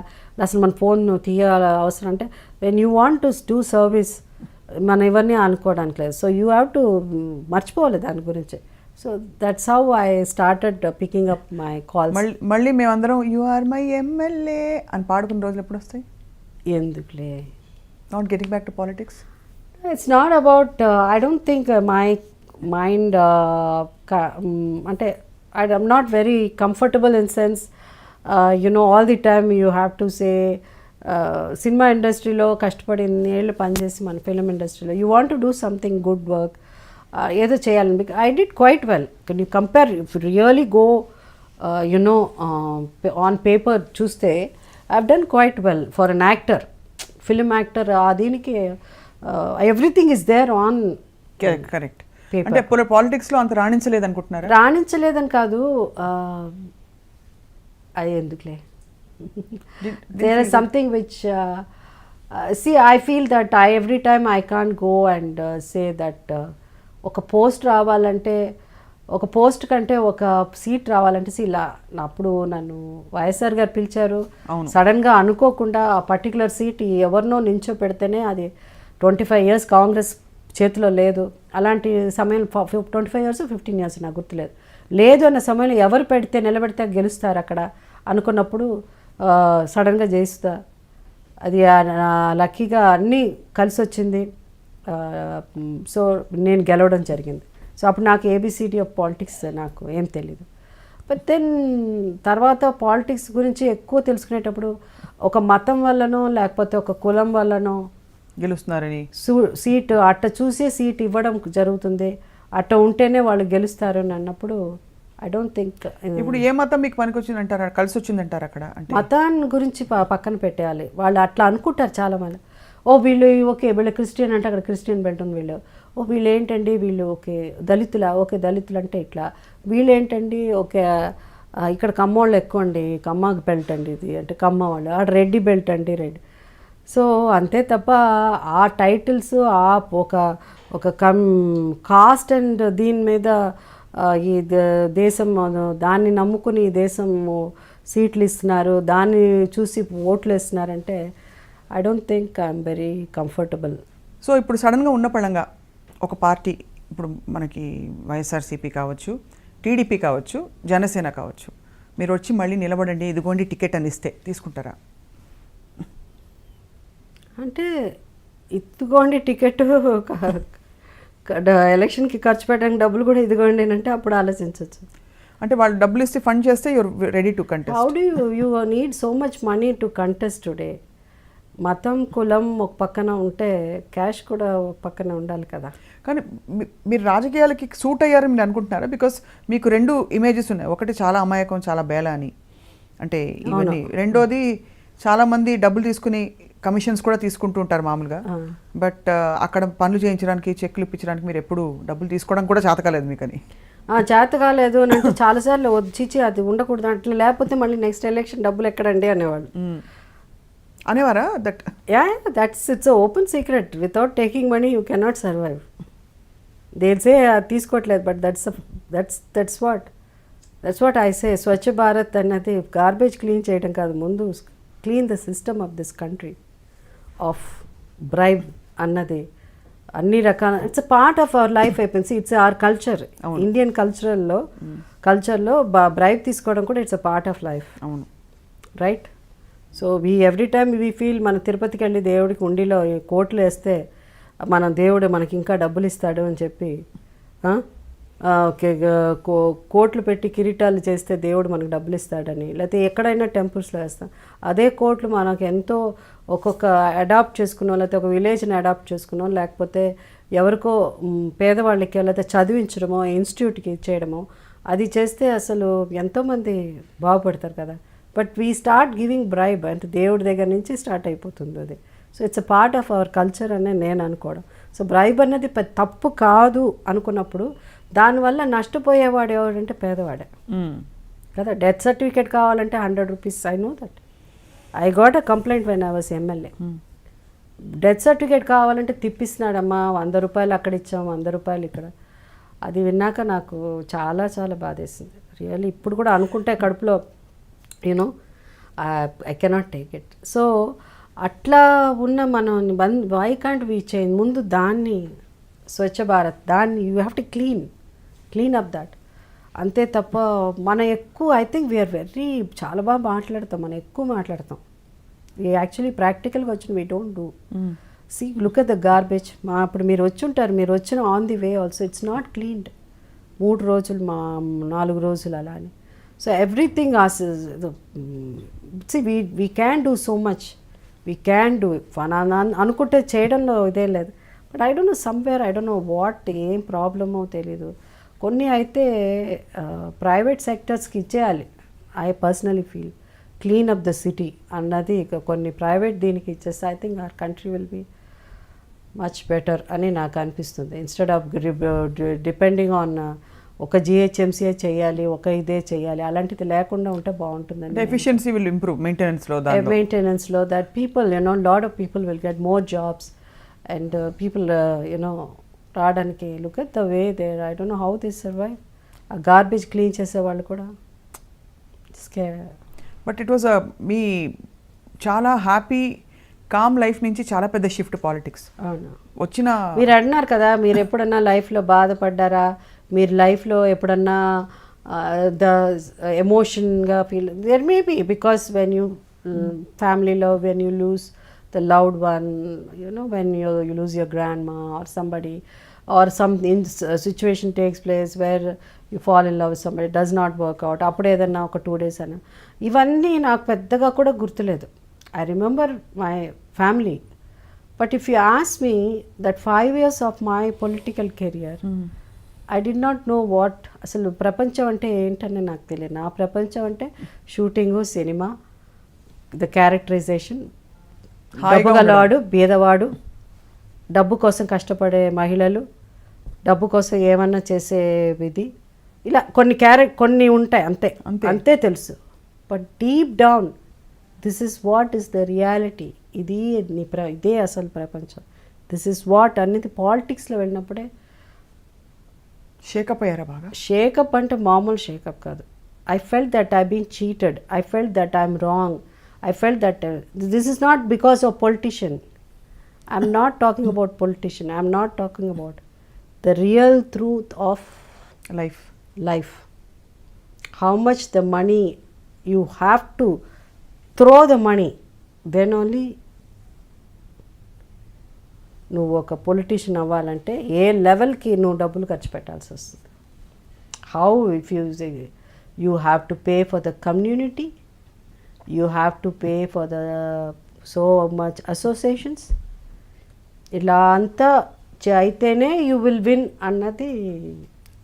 అసలు మన ఫోన్ తీయాల అవసరం అంటే, when you want to do service మనం ఇవన్నీ అనుకోవడానికి లేదు. సో యూ హ్యావ్ టు మర్చిపోవాలి దాని గురించి. So that's how I started picking up my calls.
మళ్ళీ మేమందరం యు ఆర్ మై ఎమ్మెల్యే అని పాడుకున్న రోజులు ఎప్పుడు వస్తాయి?
ఎందుకులే,
not getting back to politics.
It's not about, I don't think my mind అంటే I'm not very comfortable in sense all the time you have to say cinema ఇండస్ట్రీలో కష్టపడి ఏళ్ళు పనిచేసి మన ఫిలిం ఇండస్ట్రీలో you want to do something good work, ఏదో చేయాలని. I did quite well. Can you compare, if really go on paper చూస్తే I have done quite well for an actor, film actor. దీనికి everything is there on
correct. అంటే పాలిటిక్స్లో అంత రాణించలేదు అనుకుంటున్నారా?
రాణించలేదని కాదు, అది ఎందుకులే. There is something which see, I feel that every time I can't go and say that ఒక post రావాలంటే, ఒక పోస్ట్ కంటే ఒక సీట్ రావాలంటే అప్పుడు నన్ను వైఎస్ఆర్ గారు పిలిచారు, సడన్గా అనుకోకుండా ఆ పర్టికులర్ సీట్ ఎవరినో నించో పెడితేనే అది 25 years కాంగ్రెస్ చేతిలో లేదు. అలాంటి సమయం 25 years 15 years నాకు గుర్తులేదు. లేదు అన్న సమయంలో ఎవరు పెడితే నిలబెడితే గెలుస్తారు అక్కడ అనుకున్నప్పుడు సడన్గా జయిస్తా, అది లక్కీగా అన్నీ కలిసి వచ్చింది. సో నేను గెలవడం జరిగింది. సో అప్పుడు నాకు ఏబిసిడి ఆఫ్ పాలిటిక్స్ నాకు ఏం తెలీదు. బట్ దెన్ తర్వాత పాలిటిక్స్ గురించి ఎక్కువ తెలుసుకునేటప్పుడు ఒక మతం వల్లనో లేకపోతే ఒక కులం వల్లనో
గెలుస్తున్నారని
సీట్ అట్ట చూసే సీట్ ఇవ్వడం జరుగుతుంది, అట్ట ఉంటేనే వాళ్ళు గెలుస్తారు అని అన్నప్పుడు ఐ డోంట్ థింక్.
ఇప్పుడు ఏ మతం మీకు పనికి వచ్చిందంటారా, కలిసి వచ్చిందంటారు అక్కడ? అంటే
మతాన్ని గురించి పక్కన పెట్టేయాలి. వాళ్ళు అట్లా అనుకుంటారు చాలామంది. వీళ్ళు ఓకే వీళ్ళు క్రిస్టియన్ అంటే అక్కడ క్రిస్టియన్ బెల్ట్ ఉంది, వీళ్ళు ఏంటండి వీళ్ళు ఓకే దళితులా, ఓకే దళితులు అంటే ఇట్లా, వీళ్ళు ఏంటండి ఓకే ఇక్కడ కమ్మోళ్ళు ఎక్కువ అండి, కమ్మ బెల్ట్ అండి ఇది అంటే కమ్మ వాళ్ళు, ఆడ రెడ్డి బెల్ట్ అండి రెడ్డి. సో అంతే తప్ప ఆ టైటిల్స్ ఒక కాస్ట్ అండ్ దీని మీద ఈ దేశం దాన్ని నమ్ముకుని ఈ దేశం సీట్లు ఇస్తున్నారు, దాన్ని చూసి ఓట్లు వేస్తున్నారంటే I don't think I'm very comfortable.
So ఇప్పుడు సడన్గా ఉన్న పళంగా ఒక పార్టీ, ఇప్పుడు మనకి వైఎస్ఆర్సీపీ కావచ్చు, టీడీపీ కావచ్చు, జనసేన కావచ్చు, మీరు వచ్చి మళ్ళీ నిలబడండి ఇదిగోండి టికెట్ అని ఇస్తే తీసుకుంటారా?
అంటే ఇదిగోండి టికెట్, ఎలక్షన్కి ఖర్చు పెట్టడానికి డబ్బులు కూడా ఇదిగోండి అంటే అప్పుడు ఆలోచించవచ్చు.
అంటే వాళ్ళు డబ్బులు ఇస్తే ఫండ్ చేస్తే your ready to contest.
How do you need so much money to contest today? మతం కులం ఒక పక్కన ఉంటే క్యాష్ కూడా ఒక పక్కన ఉండాలి కదా.
కానీ మీరు రాజకీయాలకి సూట్ అయ్యారని మీరు అనుకుంటున్నారా? బికాస్ మీకు 2 ఇమేజెస్ ఉన్నాయి, ఒకటి చాలా అమాయకం చాలా బేలా అని, అంటే ఇవన్నీ, రెండోది చాలామంది డబ్బులు తీసుకుని కమిషన్స్ కూడా తీసుకుంటూ ఉంటారు మామూలుగా, బట్ అక్కడ పనులు చేయించడానికి చెక్లు ఇప్పించడానికి మీరు ఎప్పుడు డబ్బులు తీసుకోవడం కూడా చేత కాలేదు మీకని?
చేత కాలేదు అని అంటే చాలాసార్లు వచ్చి అది ఉండకూడదు అంటే, లేకపోతే మళ్ళీ నెక్స్ట్ ఎలక్షన్ డబ్బులు ఎక్కడండి అనేవాళ్ళు
అనేవారా?
It's open secret, without taking money you cannot survive. They say తీసుకోవట్లేదు, but that's what I say. Swachh Bharat అన్నది గార్బేజ్ క్లీన్ చేయడం కాదు, ముందు clean the system of this country of bribe అన్నది అన్ని రకాల, it's a part of our life అయిపోయింది. It's our culture, Indian కల్చర్లో బ్రైబ్ తీసుకోవడం కూడా it's a part of life, right? So every time we feel మన తిరుపతికి వెళ్ళి దేవుడికి ఉండిలో కోట్లు వేస్తే మన దేవుడు మనకి ఇంకా డబ్బులు ఇస్తాడు అని చెప్పి ఓకే కోట్లు పెట్టి కిరీటాలు చేస్తే దేవుడు మనకు డబ్బులు ఇస్తాడని, లేకపోతే ఎక్కడైనా టెంపుల్స్లో వేస్తాం. అదే కోట్లు మనకు ఎంతో ఒక్కొక్క అడాప్ట్ చేసుకున్నాం, లేకపోతే ఒక విలేజ్ని అడాప్ట్ చేసుకున్నాం, లేకపోతే ఎవరికో పేదవాళ్ళకి లేకపోతే చదివించడమో ఇన్స్టిట్యూట్కి ఇచ్చేయడమో అది చేస్తే అసలు ఎంతోమంది బాగుపడతారు కదా. But we start giving bribe అంటే దేవుడి దగ్గర నుంచి స్టార్ట్ అయిపోతుంది అది. So it's a part of our culture అనే నేను అనుకోవడం. సో బ్రైబ్ అనేది తప్పు కాదు అనుకున్నప్పుడు దానివల్ల నష్టపోయేవాడు ఎవడంటే పేదవాడే కదా. డెత్ సర్టిఫికేట్ కావాలంటే 100 rupees. I know that. I got a complaint when I was MLA. Death certificate కావాలంటే తిప్పిస్తున్నాడమ్మా, 100 రూపాయలు అక్కడ ఇచ్చాం, 100 రూపాయలు ఇక్కడ. అది విన్నాక నాకు చాలా చాలా బాధేసింది రియల్లీ. ఇప్పుడు కూడా అనుకుంటే కడుపులో you know I cannot take it. So అట్లా ఉన్న మనం వై కాంట్ వీ చేంజ్ ముందు దాన్ని స్వచ్ఛ భారత్ దాన్ని you have to clean up that. అంతే తప్ప మనం ఎక్కువ ఐ థింక్ వీఆర్ వెరీ చాలా బాగా మాట్లాడతాం, మనం ఎక్కువ మాట్లాడతాం. వీ యాక్చువల్లీ ప్రాక్టికల్గా వచ్చిన we don't do. See look at the garbage. ఇప్పుడు మీరు వచ్చి ఉంటారు, మీరు వచ్చిన on the way also it's not cleaned. 3 రోజులు 4 రోజులు అలా అని. So everything see we can do so much, we can do అనుకుంటే చేయడంలో ఇదే లేదు. But I don't know somewhere I don't know what ఏం ప్రాబ్లమో తెలీదు. కొన్ని అయితే ప్రైవేట్ సెక్టర్స్కి ఇచ్చేయాలి. I personally feel clean up the city అన్నది కొన్ని ప్రైవేట్ దీనికి ఇచ్చేస్తే I think our country will be much better అని నాకు అనిపిస్తుంది. ఇన్స్టెడ్ ఆఫ్ డిపెండింగ్ ఆన్ ఒక జిహెచ్ఎంసీఏ చేయాలి, ఒక ఇదే చేయాలి, అలాంటిది లేకుండా ఉంటే బాగుంటుందండి.
ఎఫిషియన్సీ విల్ ఇంప్రూవ్ మెయింటెనెన్స్లో
that people lot of people will get more jobs and people రావడానికి look at the way there I don't know how they survive. ఆ గార్బేజ్ క్లీన్ చేసేవాళ్ళు కూడా
బట్ ఇట్ వాజ్ మీ చాలా happy com life నుంచి చాలా పెద్ద shift politics
అవును
వచ్చిన.
మీరు అన్నారు కదా, మీరు ఎప్పుడన్నా లైఫ్లో బాధపడ్డారా, మీరు లైఫ్లో ఎప్పుడన్నా ద ఎమోషన్గా feel there may be because when you ఫ్యామిలీలో when you lose the loved one, when you lose your grandma or somebody, or some situation takes place where you fall in love with somebody, it does not work out, appudu edanna oka 2 days ana ivanni naaku peddaga kuda gurtuledu. I remember my family, but if you ask me that 5 years of my political career, I did not know what asalu prapancham ante entane naaku teliyadu. Na prapancham ante shooting, cinema, the characterization, డబ్బు గలవాడు, బీదవాడు, డబ్బు కోసం కష్టపడే మహిళలు, డబ్బు కోసం ఏమన్నా చేసే విధి, ఇలా కొన్ని ఉంటాయి అంతే తెలుసు. But deep down this is what is the reality. ఇదే అసలు ప్రపంచం. దిస్ ఇస్ వాట్ అనేది పాలిటిక్స్లో వెళ్ళినప్పుడే
షేకప్ అయ్యారా బాగా?
షేకప్ అంటే మామూలు షేకప్ కాదు. I felt that I been cheated, I felt that I'm wrong, I felt that this is not because of politician. I'm not talking about politician. I'm not talking about the real truth of life. How much the money you have to throw the money, then only నువ్వు ఒక politician అవ్వాలంటే ఏ లెవెల్కి నువ్వు డబ్బులు ఖర్చు పెట్టాల్సి వస్తుంది. How if you have to pay for the community, you have to pay for the so much associations, ఇలా అంతా అయితేనే యూ విల్ విన్ అన్నది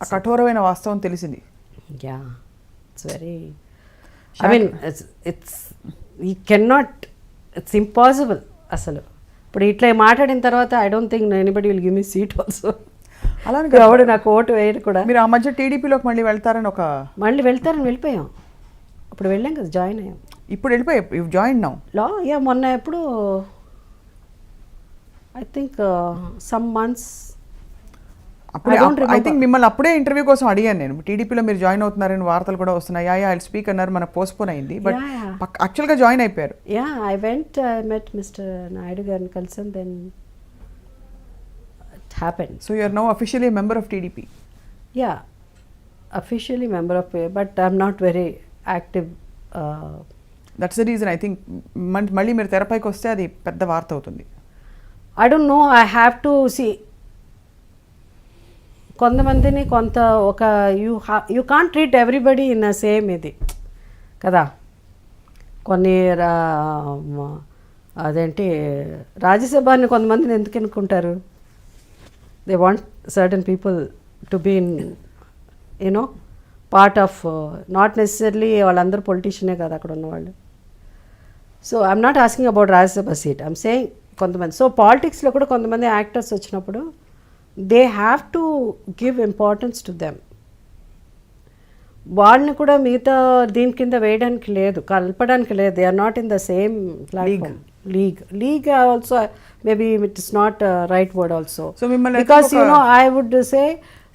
ఆ కఠోరమైన వాస్తవం తెలిసింది.
Yeah it's very I mean it's you cannot, it's impossible అసలు. ఇప్పుడు ఇట్లా మాట్లాడిన తర్వాత I don't think anybody will give me seat also. అలానే ఎవడు నాకు ఓటు వేయరు కూడా.
మీరు ఆ మధ్య టీడీపీలోకి మళ్ళీ వెళ్తారని
వెళ్ళిపోయాం. అప్పుడు వెళ్ళాం కదా, జాయిన్ అయ్యాం.
ఇప్పుడు వెళ్ళిపోయి జాయిన్ నౌ
యా మొన్న ఎప్పుడు I think some months
I think మిమ్మల్ని అప్పుడే ఇంటర్వ్యూ కోసం అడిగాను నేను. టీడీపీలో మీరు జాయిన్ అవుతున్నారని వార్తలు కూడా వస్తున్నాయి. ఐ స్పీక్ అన్నారు, మన పోస్ట్పోన్ అయింది, బట్ యాక్చువల్గా జాయిన్ అయిపోయారు.
Yeah I went, I met Mister Naidu గారిని కలిసాను, then it happened.
So you are now officially member of TDP?
Yeah officially member of, but I'm not very active.
That's the reason I think మళ్ళీ మీరు తెరపైకి వస్తే అది పెద్ద వార్త అవుతుంది.
I don't know, I have to see. కొంతమందిని కొంత ఒక you can't treat everybody in same ఇది కదా. కొన్ని అదేంటి రాజ్యసభని కొంతమందిని ఎందుకు ఎన్నుకుంటారు? They want certain people to be in you know part of, not necessarily వాళ్ళందరూ పొలిటీషియనే కదా అక్కడ ఉన్నవాళ్ళు. So I'm not asking about Rajya Sabha seat, I'm saying కొంతమంది. సో పాలిటిక్స్లో కూడా కొంతమంది యాక్టర్స్ వచ్చినప్పుడు they have to give importance to them. వాళ్ళని కూడా మిగతా దీని కింద వేయడానికి లేదు, కలపడానికి లేదు. They are not in the same platform. League also maybe it is not right word also, because you know I would say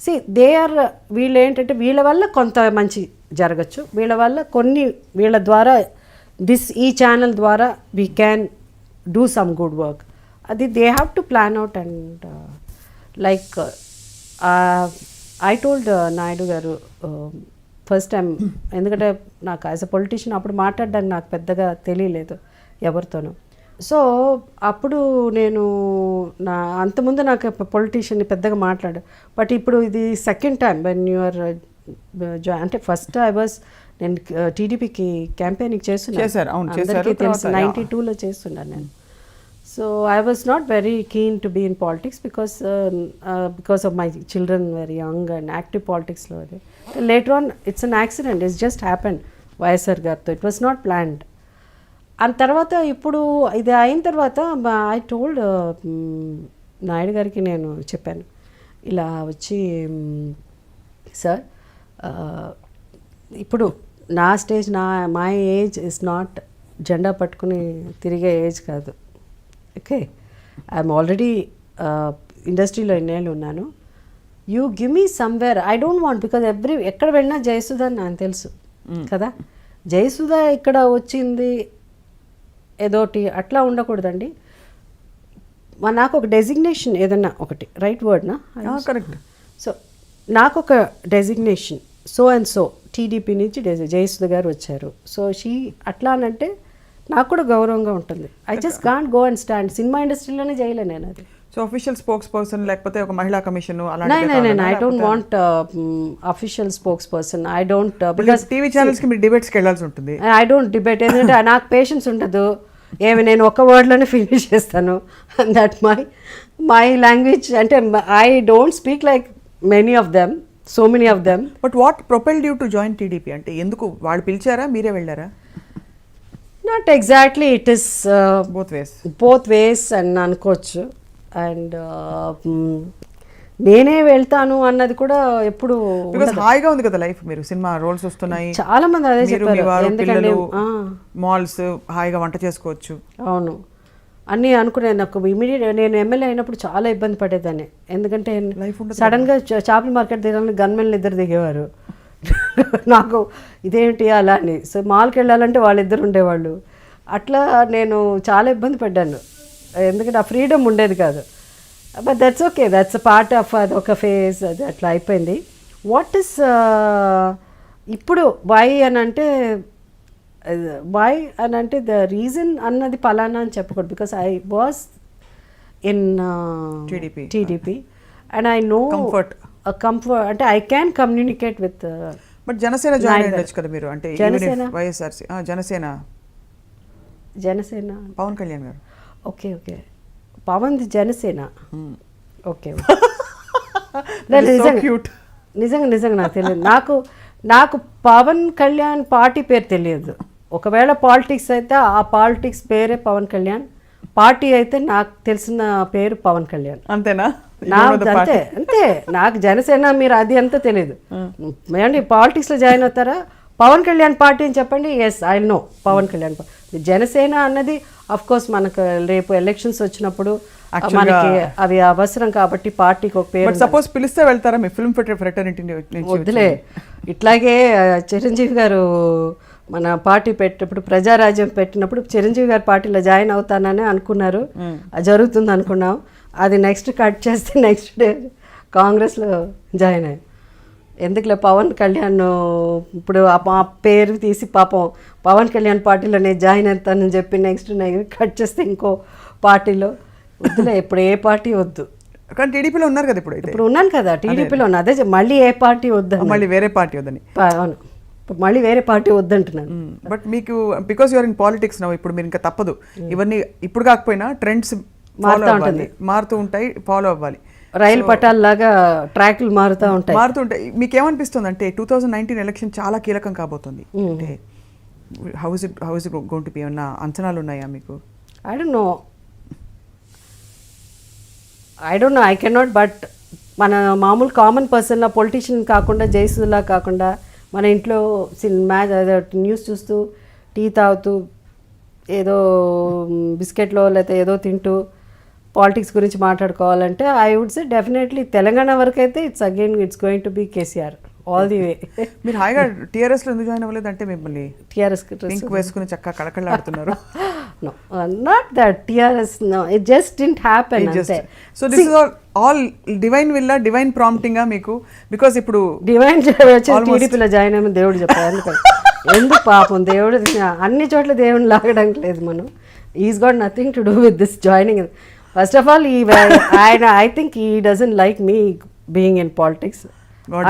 see they are, వీళ్ళు ఏంటంటే వీళ్ళ వల్ల కొంత మంచి జరగచ్చు, వీళ్ళ వల్ల కొన్ని, వీళ్ళ ద్వారా ఈ ఛానల్ ద్వారా we can do some good work. అది they have to plan out. And like I told Naidu గారు ఫస్ట్ టైం, ఎందుకంటే నాకు యాజ్ అ పొలిటీషియన్ అప్పుడు మాట్లాడడానికి నాకు పెద్దగా తెలియలేదు ఎవరితోనూ. సో అప్పుడు నేను అంతకుముందు నాకు పొలిటీషియన్ని పెద్దగా మాట్లాడు, బట్ ఇప్పుడు ఇది సెకండ్ టైం వెన్ యూఆర్ అంటే ఫస్ట్ ఐ వాజ్, నేను టీడీపీకి క్యాంపెయినింగ్ చేస్తున్నాను, అందరికీ తెలుసు 92లో చేస్తున్నాను నేను. So I was not very keen to be in politics because of my children very young and active పాలిటిక్స్లో. అది later on it's an accident, it's just happen YSR గారితో, it was not planned. And తర్వాత ఇప్పుడు ఇది అయిన తర్వాత I told Naidu గారికి, నేను చెప్పాను ఇలా వచ్చి, సార్ ఇప్పుడు నా stage, my age is not జెండా పట్టుకుని తిరిగే ఏజ్ కాదు. ఓకే, ఐఎమ్ ఆల్రెడీ ఇండస్ట్రీలో ఎన్నేళ్ళు ఉన్నాను. You give me somewhere, I don't want, because ఎక్కడ వెళ్ళినా జయసుధ అని నాకు తెలుసు కదా. జయసుధ ఇక్కడ వచ్చింది ఏదోటి అట్లా ఉండకూడదండి. నాకు ఒక డెసిగ్నేషన్ ఏదన్నా ఒకటి, రైట్ వర్డ్నా?
కరెక్ట్.
సో నాకు ఒక designation, so and so TDP నుంచి జయసుధ గారు వచ్చారు, సో షీ అట్లా అనంటే నాకు కూడా గౌరవంగా ఉంటుంది. I just can't go and stand. Cinema ఇండస్ట్రీలోనే చేయలే నేను అది.
సో అఫీషియల్ స్పోక్స్ పర్సన్ లేకపోతే ఒక మహిళా commission
I don't want official spokesperson. I don't, because
TV ఛానల్స్కి మీరు డిబేట్స్కి వెళ్ళాల్సి ఉంటుంది.
ఐ డోంట్ డిబేట్, ఎందుకంటే నాకు పేషెన్స్ ఉండదు. నేను ఒక వర్డ్లోనే ఫినిష్ చేస్తాను. దట్ మై లాంగ్వేజ్, అంటే I don't speak like many of them, so many of them.
But what propelled you to join TDP? అంటే ఎందుకు వాళ్ళు పిలిచారా, మీరే వెళ్ళారా?
Not exactly, it is both ways అని అనుకోవచ్చు. అండ్ నేనే వెళ్తాను అన్నది కూడా ఎప్పుడు
హాయిగా ఉంది కదా లైఫ్. మీరు సినిమా రోల్స్ వస్తున్నాయి,
చాలా మంది అదే చెప్పారు, ఎందుకంటే
మాల్స్, హాయిగా వంట చేసుకోవచ్చు.
అవును అన్నీ అనుకునే. నాకు ఇమీడియట్ నేను ఎమ్మెల్యే అయినప్పుడు చాలా ఇబ్బంది పడేదాన్ని, ఎందుకంటే సడన్గా చేపల మార్కెట్ దిగాలని గన్మెన్లు ఇద్దరు దిగేవారు. నాకు ఇదేంటి అలా అని. సో మాల్కి వెళ్ళాలంటే వాళ్ళిద్దరు ఉండేవాళ్ళు. అట్లా నేను చాలా ఇబ్బంది పడ్డాను, ఎందుకంటే ఆ ఫ్రీడమ్ ఉండేది కాదు. But that's okay, that's a part of అది ఒక ఫేజ్, అది అట్లా అయిపోయింది. వాట్ ఇస్ ఇప్పుడు వై అని అంటే ద రీజన్ అన్నది పలానా అని చెప్పకూడదు, because I was in TDP and I know comfort, అంటే I can communicate with.
But Janasena join అయ్యొచ్చు కదా మీరు, అంటే వైఎస్ఆర్సీ జనసేన పవన్ కళ్యాణ్ గారు.
ఓకే ఓకే, పవన్ది జనసేన. ఓకే, నిజంగా నాకు తెలియదు. నాకు పవన్ కళ్యాణ్ పార్టీ పేరు తెలియదు. ఒకవేళ పాలిటిక్స్ అయితే ఆ పాలిటిక్స్ పేరే పవన్ కళ్యాణ్, పార్టీ అయితే నాకు తెలిసిన పేరు పవన్ కళ్యాణ్.
అంతేనా?
అంతే. నాకు జనసేన మీరు అది అంతా తెలియదు. ఏమండి పాలిటిక్స్లో జాయిన్ అవుతారా, పవన్ కళ్యాణ్ పార్టీ అని చెప్పండి, yes I know Pawan Kalyan party. Janasena అన్నది అఫ్ కోర్స్ మనకు రేపు ఎలక్షన్స్ వచ్చినప్పుడు మనకి అవి అవసరం కాబట్టి పార్టీకి ఒక పేరు.
సపోజ్ పిలిస్తే వెళ్తారా మీ ఫిల్మ్ ఫ్రెటర్నిటీ?
వద్దులే. ఇట్లాగే చిరంజీవి గారు మన పార్టీ పెట్టినప్పుడు, ప్రజారాజ్యం పెట్టినప్పుడు చిరంజీవి గారి పార్టీలో జాయిన్ అవుతానని అనుకున్నారు, అది జరుగుతుంది అనుకున్నాం. అది నెక్స్ట్ కట్ చేస్తే నెక్స్ట్ డే కాంగ్రెస్లో జాయిన్ అయ్యాను. ఎందుకులే పవన్ కళ్యాణ్ ఇప్పుడు ఆ పేరు తీసి పాపం పవన్ కళ్యాణ్ పార్టీలో నేను జాయిన్ అవుతానని చెప్పి నెక్స్ట్ నేను కట్ చేస్తే ఇంకో పార్టీలో. వద్దులే, ఇప్పుడు ఏ పార్టీ వద్దు.
కానీ టీడీపీలో ఉన్నారు కదా ఇప్పుడు.
ఇప్పుడు ఉన్నాను కదా టీడీపీలో ఉన్నా, అదే మళ్ళీ ఏ పార్టీ వద్దని,
మళ్ళీ వేరే పార్టీ వద్దని.
అవును, మళ్ళీ వేరే పార్టీ వద్దంటున్నాను.
బట్ మీకు because you're in politics now, ఇప్పుడు మీరు ఇంకా తప్పదు ఇవన్నీ, ఇప్పుడు కాకపోయినా ట్రెండ్స్ మారుతూ ఉంటాయి, ఫాలో అవ్వాలి.
రైలు పట్టాల లాగా ట్రాక్లు మారుతుంటాయి.
మీకు ఏమనిపిస్తుంది అంటే 2019 ఎలక్షన్ చాలా కీలకం కాబోతుంది అంటే how is it going to be, ఏమన్నా అంచనాలు ఉన్నాయా మీకు?
I don't no, I cannot. But మన మామూలు కామన్ పర్సన్లా, పొలిటీషియన్ కాకుండా, జయసుధలా కాకుండా, మన ఇంట్లో మ్యాచ్ న్యూస్ చూస్తూ, టీ తాగుతూ, ఏదో బిస్కెట్లో లేకపోతే ఏదో తింటూ పాలిటిక్స్ గురించి మాట్లాడుకోవాలంటే I would say definitely Telangana వరకు అయితే it's going to be KCR all the way.
మీరు హాయిగా టీఆర్ఎస్లో ఎందుకు జాయిన్ అవ్వలేదు అంటే, మిమ్మల్ని
టీఆర్ఎస్
పింక్ వేసుకుని చక్కగా కళకళలాడుతున్నారు.
No, not that TRS, no, it just didn't happen.
So this is all divine will, divine prompting ఆ మీకు? బికాస్ ఇప్పుడు
డివైన్ టీడీపీలో జాయిన్ అయ్యి దేవుడు చెప్పారు. ఎందుకు పాపం దేవుడు అన్ని చోట్ల దేవుని లాగడానికి లేదు. మనం is got nothing to do with this joining. First of all ఆయన I think he doesn't like me being in politics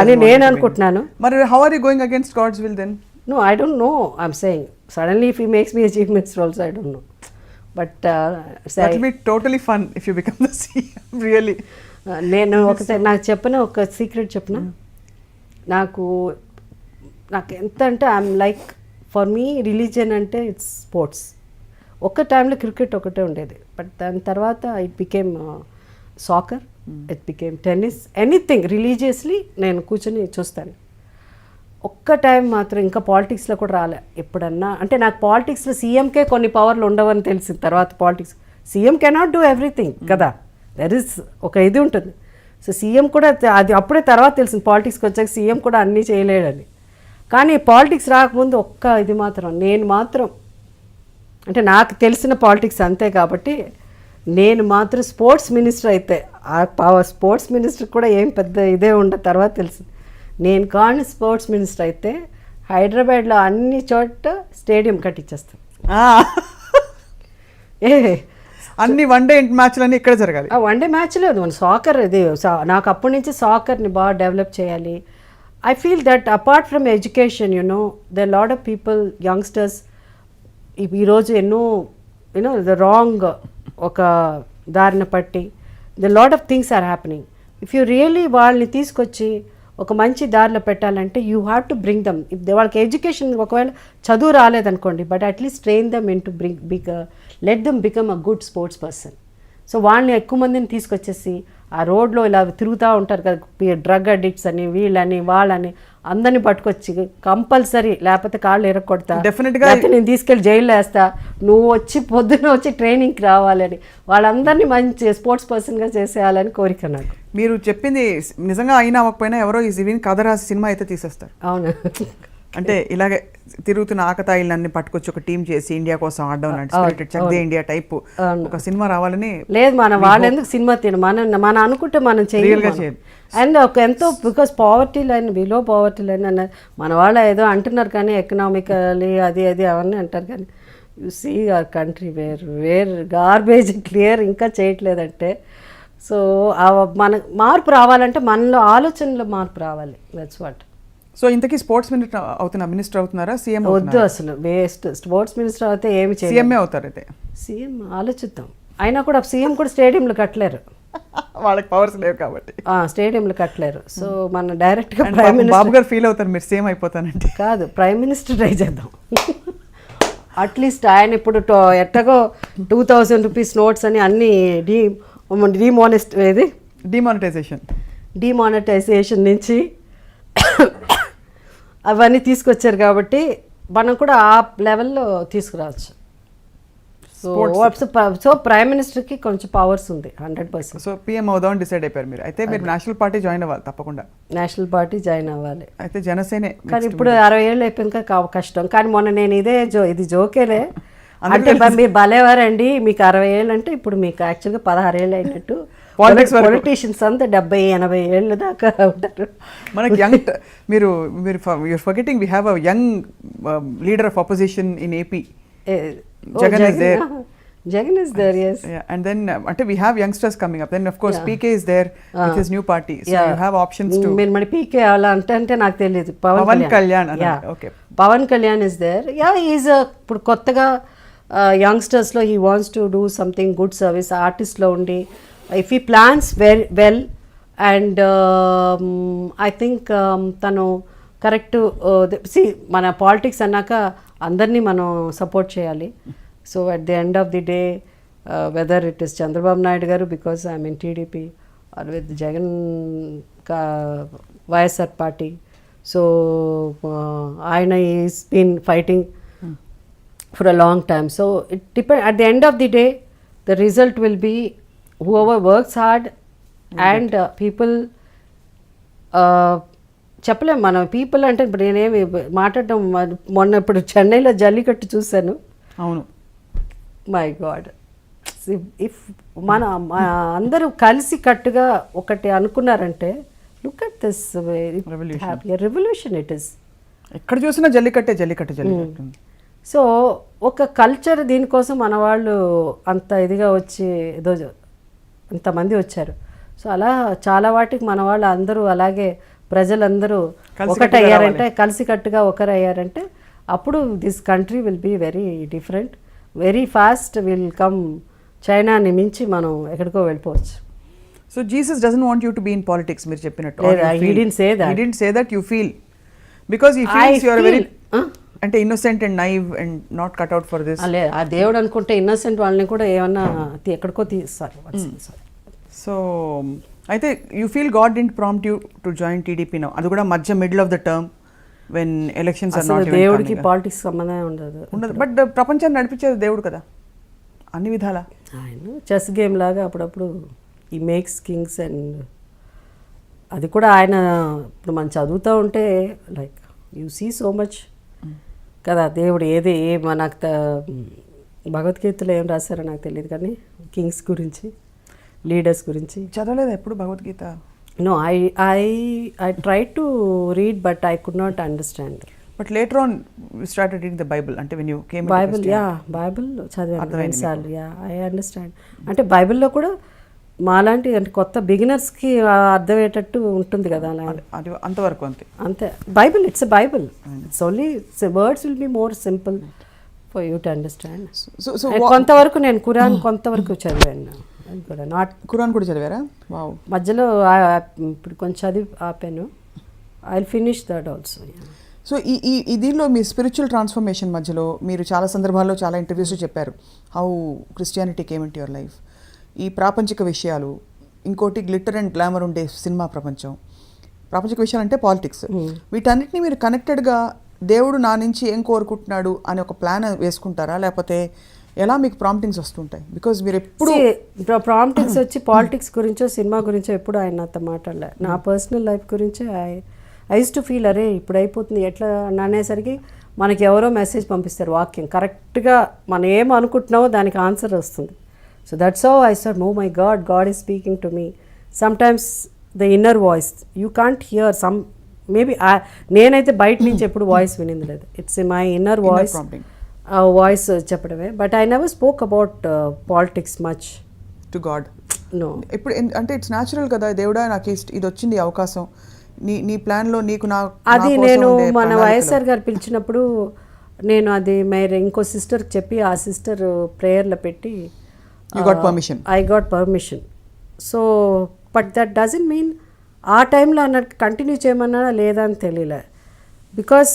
అని నేను అనుకుంటున్నాను.
మరి how are you going against God's will then?
No, I don't know. I'm saying suddenly if he makes me a chief minister also, I don't know. But
that will be totally fun if you become the CM. Really.
నేను నాకు చెప్పిన ఒక secret చెప్పిన, నాకు ఎంత అంటే I'm like, for me religion అంటే it's sports. ఒక్క టైంలో క్రికెట్ ఒకటే ఉండేది, బట్ దాని తర్వాత it became soccer, it became tennis, anything religiously నేను కూర్చొని చూస్తాను. ఒక్క టైం మాత్రం ఇంకా పాలిటిక్స్లో కూడా రాలే ఎప్పుడన్నా. అంటే నాకు పాలిటిక్స్లో సీఎంకే కొన్ని పవర్లు ఉండవని తెలిసింది తర్వాత. Politics CM cannot do everything కదా, దర్ ఇస్ ఒక ఇది ఉంటుంది. సో సీఎం కూడా అది అప్పుడే తర్వాత తెలిసింది, పాలిటిక్స్కి వచ్చాక సీఎం కూడా అన్నీ చేయలేడని. కానీ పాలిటిక్స్ రాకముందు ఒక్క ఇది మాత్రం, నేను మాత్రం అంటే నాకు తెలిసిన పాలిటిక్స్ అంతే కాబట్టి, నేను మాత్రం స్పోర్ట్స్ మినిస్టర్ అయితే, ఆ స్పోర్ట్స్ మినిస్టర్ కూడా ఏం పెద్ద ఇదే ఉండదు తర్వాత తెలిసింది. నేను కానీ స్పోర్ట్స్ మినిస్టర్ అయితే హైదరాబాద్లో అన్ని చోట్ల స్టేడియం కట్టించేస్తాను.
అన్ని వన్డే మ్యాచ్లన్నీ ఇక్కడ జరగాలి.
వన్డే మ్యాచ్ లేదు, మన సాకర్ ఇది. నాకు అప్పటి నుంచి సాకర్ని బాగా డెవలప్ చేయాలి. I feel that apart from education, they lot of people, youngsters ఈరోజు ఎన్నో ద రాంగ్ ఒక దారిన పట్టి the lot of things are happening. If you really వాళ్ళని తీసుకొచ్చి ఒక మంచి దారిలో పెట్టాలంటే you have to bring them. వాళ్ళకి ఎడ్యుకేషన్ ఒకవేళ చదువు రాలేదనుకోండి, but at least train them in to let them become a good sports person. So వాళ్ళని ఎక్కువ మందిని తీసుకొచ్చేసి ఆ రోడ్లో ఇలా తిరుగుతూ ఉంటారు కదా డ్రగ్ అడిక్ట్స్ అని, వీళ్ళని వాళ్ళని అందరినీ పట్టుకొచ్చి కంపల్సరీ, లేకపోతే కాళ్ళు ఎరగొడతా,
డెఫినెట్గా
నేను తీసుకెళ్ళి జైల్లో వేస్తా, నువ్వు వచ్చి పొద్దున్న వచ్చి ట్రైనింగ్కి రావాలని, వాళ్ళందరినీ మంచి స్పోర్ట్స్ పర్సన్గా చేసేయాలని కోరిక నాకు.
మీరు చెప్పింది నిజంగా అయినా అవ్వకపోయినా ఎవరో ఈ జీవిని కథ రాసి సినిమా అయితే తీసేస్తారు.
అవును,
అంటే ఇలాగే తిరుగుతున్న ఆకతాయిలన్నీ పట్టుకొచ్చి ఒక టీం చేసి ఇండియా కోసం ఆడడం లాంటి చక్దే ఇండియా టైప్ ఒక సినిమా రావాలని
లేదు. మన వాళ్ళు ఎందుకు సినిమా మన అనుకుంటే మనం చేయాలి. అండ్ ఒక ఎంతో because poverty line, below poverty line అన్న మన వాళ్ళు ఏదో అంటున్నారు కానీ ఎకనామికలీ అది అవన్నీ అంటారు కానీ you see our country where garbage clear ఇంకా చేయట్లేదంటే. సో మన మార్పు రావాలంటే మనలో ఆలోచనలో మార్పు రావాలి. That's what.
సో ఇంతకీ స్పోర్ట్స్ మినిస్టర్ అవుతున్నారా, సీఎం?
వద్దు, అసలు వేస్ట్. స్పోర్ట్స్ మినిస్టర్ అయితే ఏమి చేయాలి,
సీఎంఏ అవుతారు. అయితే
సీఎం ఆలోచిద్దాం. అయినా కూడా సీఎం కూడా స్టేడియంలు కట్టలేరు,
వాళ్ళకి పవర్స్ లేవు కాబట్టి
స్టేడియంలు కట్టలేరు. సో మన డైరెక్ట్గా
బాబు గారు ఫీల్ అవుతారు మీరు సీఎం అయిపోతానంటే.
కాదు, ప్రైమ్ మినిస్టర్ ట్రై చేద్దాం. అట్లీస్ట్ ఆయన ఇప్పుడు ఎట్టగో 2000 రూపీస్ నోట్స్ అని అన్ని డిమానిటైజేషన్ నుంచి అవన్నీ తీసుకొచ్చారు కాబట్టి మనం కూడా ఆ లెవెల్లో తీసుకురావచ్చు. సో ప్రైమ్ మినిస్టర్కి కొంచెం పవర్స్ ఉంది 100%.
సో పిఎం అవుదామని డిసైడ్ అయిపోయారు మీరు. అయితే మీరు నేషనల్ పార్టీ జాయిన్ అవ్వాలి తప్పకుండా.
నేషనల్ పార్టీ జాయిన్ అవ్వాలి.
అయితే జనసేనే.
కానీ ఇప్పుడు 60 ఏళ్ళు అయిపోయినాక కష్టం. కానీ మొన్న నేను ఇది జోకేలే అంటే మీరు భలేవారండి, మీకు 60 ఏళ్ళు అంటే ఇప్పుడు మీకు యాక్చువల్గా 16 ఏళ్ళు అయినట్టు. పొలిటీషియన్స్ అంతా 70-80 ఏళ్ళ దాకా ఉంటారు.
మనకి యంగ్ మీరు forgetting we have a young leader of opposition in AP. Jagan is there.
Jagan is there, yes.
Yeah, and then we have youngsters coming up. Then of course PK is there with his new party. So you have options to.
మీరు మరి పీకే అలా అంటే నాకు తెలియదు.
Pawan Kalyan. Okay.
Pawan Kalyan is there. Yeah is ఇప్పుడు కొత్తగా యంగ్స్టర్స్లో he wants to do something good service ఆర్టిస్ట్లో ఉండి if he plans well and I think తను కరెక్ట్ మన పాలిటిక్స్ అన్నాక అందరినీ మనం సపోర్ట్ చేయాలి. So at the end of the day whether it is Chandrababu Naidu గారు because I mean TDP or with Jagan YSR party. So ఆయన is been fighting for a long time. So it depends. At the end of the day, the result will be whoever works hard and people. చెప్పలేము మనం people అంటే ఇప్పుడు నేనేమి మాట్లాడటం మొన్న ఇప్పుడు చెన్నైలో జల్లికట్టు చూశాను.
అవును.
మై గాడ్, ఇఫ్ మన అందరూ కలిసి కట్టుగా ఒకటి అనుకున్నారంటే look at this revolution it is.
ఎక్కడ చూసినా జల్లికట్టే.
సో ఒక కల్చర్ దీనికోసం మన వాళ్ళు అంత ఇదిగా వచ్చి ఏదో అంతమంది వచ్చారు. సో అలా చాలా వాటికి మన వాళ్ళు అందరూ అలాగే ప్రజలందరూ ఒకటయ్యారంటే కలిసికట్టుగా ఒకరయ్యారంటే అప్పుడు this country will be very different, very fast will come. చైనాని మించి మనం ఎక్కడికో వెళ్ళిపోవచ్చు.
So Jesus doesn't want you to be in politics మీరు చెప్పినట్టు.
He didn't say that.
You feel because he feels you are very అంటే innocent and naive and not cut out for this.
అలే ఆ దేవుడు అనుకుంటే ఇన్నోసెంట్ వాళ్ళని కూడా ఏమన్నా ఎక్కడికో తీస్తారు.
సో అయితే you feel God didn't prompt you to join TDP now, అది కూడా మధ్య middle of the term when elections are not.
దేవుడికి పాలిటిక్స్ సంబంధం ఉండదు.
బట్ ప్రపంచాన్ని నడిపించేది దేవుడు కదా అన్ని విధాలా.
ఆయన చెస్ గేమ్ లాగా అప్పుడప్పుడు ఈ మేక్స్ కింగ్స్ అండ్ అది కూడా ఆయన ఇప్పుడు మనం చదువుతూ ఉంటే like you see so much కదా. దేవుడు ఏది నాకు భగవద్గీతలో ఏం రాశారో నాకు తెలియదు కానీ కింగ్స్ గురించి లీడర్స్ గురించి
చదవలేదు ఎప్పుడు Bhagavad Gita.
No I try to read but I could not understand.
But later on you started reading the Bible అంటే when you came
Bible. Yeah Bible చదివాను ఎన్నిసార్లు. Yeah I understand. అంటే బైబిల్లో కూడా మాలాంటి అంటే కొత్త బిగినర్స్కి అర్థమయ్యేటట్టు ఉంటుంది కదా అలా.
అది అంతవరకు
అంతే Bible. It's a Bible. It's only words will be more simple for you to understand. కొంతవరకు నేను ఖురాన్ కొంతవరకు చదివాను. అది కూడా నాట్
ఖురాన్ కూడా చదివారా? వావ్.
మధ్యలో ఇప్పుడు కొంచెం చదివి ఆపాను. I will finish that also.
So ఈ దీనిలో మీ స్పిరిచువల్ ట్రాన్స్ఫర్మేషన్ మధ్యలో మీరు చాలా సందర్భాల్లో చాలా ఇంటర్వ్యూస్లో చెప్పారు how Christianity came in to your life. ఈ ప్రాపంచిక విషయాలు, ఇంకోటి గ్లిటర్ అండ్ గ్లామర్ ఉండే సినిమా ప్రపంచం, ప్రాపంచిక విషయాలు అంటే పాలిటిక్స్, వీటన్నిటిని మీరు కనెక్టెడ్గా దేవుడు నా నుంచి ఏం కోరుకుంటున్నాడు అని ఒక ప్లాన్ వేసుకుంటారా, లేకపోతే ఎలా మీకు ప్రాంప్టింగ్స్ వస్తుంటాయి? బికాజ్ మీరు ఎప్పుడు
ప్రాంప్టింగ్స్ వచ్చి పాలిటిక్స్ గురించో సినిమా గురించో ఎప్పుడు ఆయన నాతో మాట్లాడలే. నా పర్సనల్ లైఫ్ గురించి ఐ యూస్ టు ఫీల్ అరే ఇప్పుడు అయిపోతుంది ఎట్లా అనేసరికి మనకి ఎవరో మెసేజ్ పంపిస్తారు వాక్యం కరెక్ట్గా మనం ఏం అనుకుంటున్నామో దానికి ఆన్సర్ వస్తుంది. So that's how I said, oh my God, God is speaking to me. Sometimes the inner voice, you can't hear some, maybe నేనైతే బయట నుంచి ఎప్పుడు వాయిస్ వినింది లేదు. It's my inner voice voice చెప్పడమే. But I never spoke about politics much
to God.
No.
ఇప్పుడు అంటే it's natural కదా, దేవుడా నాకు ఇది వచ్చింది అవకాశం, నీ ప్లాన్లో నీకు
అది నేను మన వైఎస్ఆర్ గారు పిలిచినప్పుడు నేను అది మరి ఇంకో సిస్టర్కి చెప్పి ఆ సిస్టర్ ప్రేయర్లో పెట్టి
You got permission.
I got permission. So, but that doesn't mean ఆ టైంలో అన్నట్టు కంటిన్యూ చేయమన్నా లేదా అని తెలియలే. బికాస్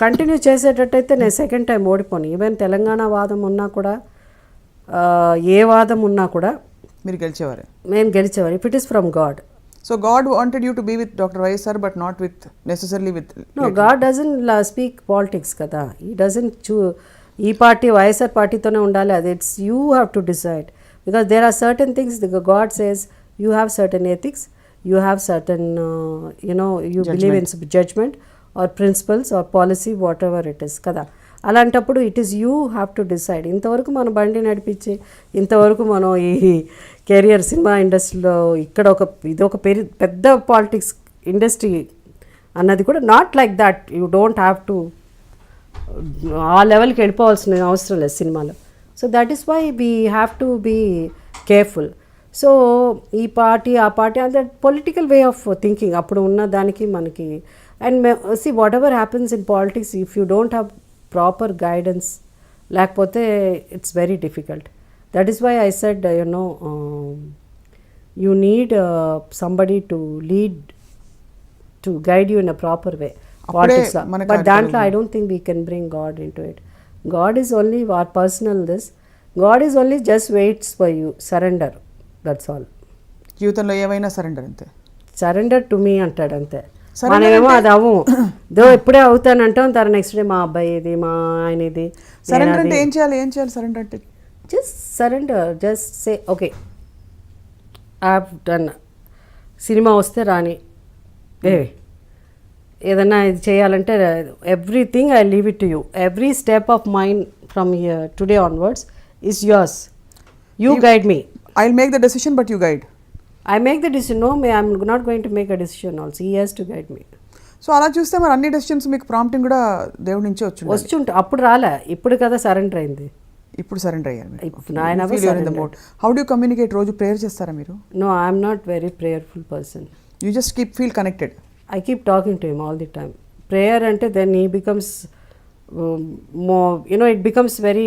కంటిన్యూ చేసేటట్టయితే నేను సెకండ్ టైం ఓడిపోను. ఈవెన్ తెలంగాణ వాదం ఉన్నా కూడా ఏ వాదం ఉన్నా కూడా
మీరు గెలిచేవారు.
మేము గెలిచేవారు if it is from God.
So God wanted you to be with Dr. YSR but not with necessarily with.
No, God doesn't speak politics kada. He doesn't choose ఈ పార్టీ వైఎస్ఆర్ పార్టీతోనే ఉండాలి. అది it's you have to decide because there are certain things God says you have certain ethics, you have certain you believe in judgement or principles or policy whatever it is కదా. అలాంటప్పుడు it is you have to decide. ఇంతవరకు మనం బండి నడిపించి ఇంతవరకు మనం ఈ career cinema ఇండస్ట్రీలో ఇక్కడ ఇదొక పెద్ద పాలిటిక్స్ ఇండస్ట్రీ అన్నది కూడా not like that. You don't have to ఆ లెవెల్కి వెళ్ళిపోవాల్సిన అవసరం లేదు సినిమాలో. So that is why we have to be careful. So ఈ పార్టీ ఆ పార్టీ అంటే పొలిటికల్ వే ఆఫ్ థింకింగ్ అప్పుడు ఉన్న దానికి మనకి. And see whatever happens in politics, if you don't have proper guidance, లేకపోతే it's very difficult. That is why I said you need somebody to lead, to guide you in a proper way. Politics, but dantlo I don't think we can bring God into it. God is only our personal this. God is only just waits for you, surrender, that's all.
జీవితంలో ఏమైనా surrender అంతే,
surrender to me అంటాడు అంతే. మనమేమో అది అవ్వము, దో ఇప్పుడే అవుతానంటాం, తర్వాత next day మా అబ్బాయి ఇది మా ఆయన ఇది.
సరెండర్ అంటే ఏం చేయాలి సరెండర్ అంటే?
Just surrender, just say okay I have done. Cinema వస్తే రాని, ఏదన్నా ఇది చేయాలంటే everything I leave it to you. Every step of mind from today onwards is yours. You guide me.
I will make the decision but you guide.
I make the decision. No, I'm not going to make a decision also. He has to guide me.
So అలా చూస్తే మరి అన్ని decisions మీకు prompting కూడా దేవుడి నుంచి
వచ్చుంటే అప్పుడు రాలే, ఇప్పుడు కదా సరెండర్ అయింది.
ఇప్పుడు సరెండర్ అయ్యారు. How do you communicate? రోజు ప్రేయర్ చేస్తారా మీరు?
No, I'm not very prayerful person.
You just feel connected.
I keep talking to him all the time. Prayer ante then he becomes more, it becomes very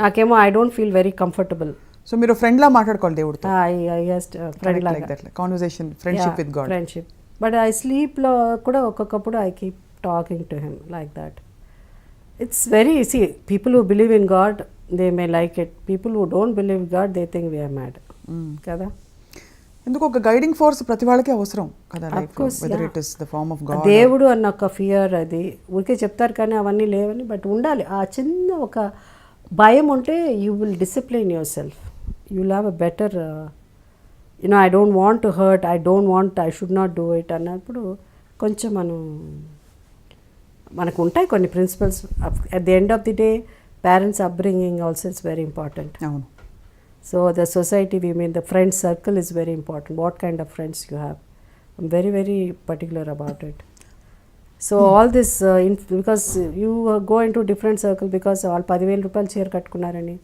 nakemo I don't feel very comfortable.
So మీరు friend లా మాట్లాడుకోవాలి దేవుడితో.
I just friend like
that conversation, friendship with God.
Friendship. But I sleep lo kuda okkappudu I keep talking to him like that. It's very, see, people who believe in God, they may like it. People who don't believe in God, they think we are mad. Kada?
ఎందుకు ఒక guiding force ప్రతి వాళ్ళకి అవసరం కదా life లో, whether it is the form of God.
దేవుడు అన్న ఒక ఫియర్, అది ఊరికే చెప్తారు కానీ అవన్నీ లేవని, బట్ ఉండాలి ఆ చిన్న ఒక భయం ఉంటే you will discipline yourself. You will have a better I don't want to hurt, I should not do it అన్నప్పుడు కొంచెం మనకు ఉంటాయి కొన్ని principles. At the end of the day parents upbringing also it's very important.
అవును.
So the society, we mean the friend circle is very important. What kind of friends you have, I'm very very particular about it. So all this because you go into different circle because all 10,000 రూపాయలు చీర కట్టుకున్నారని,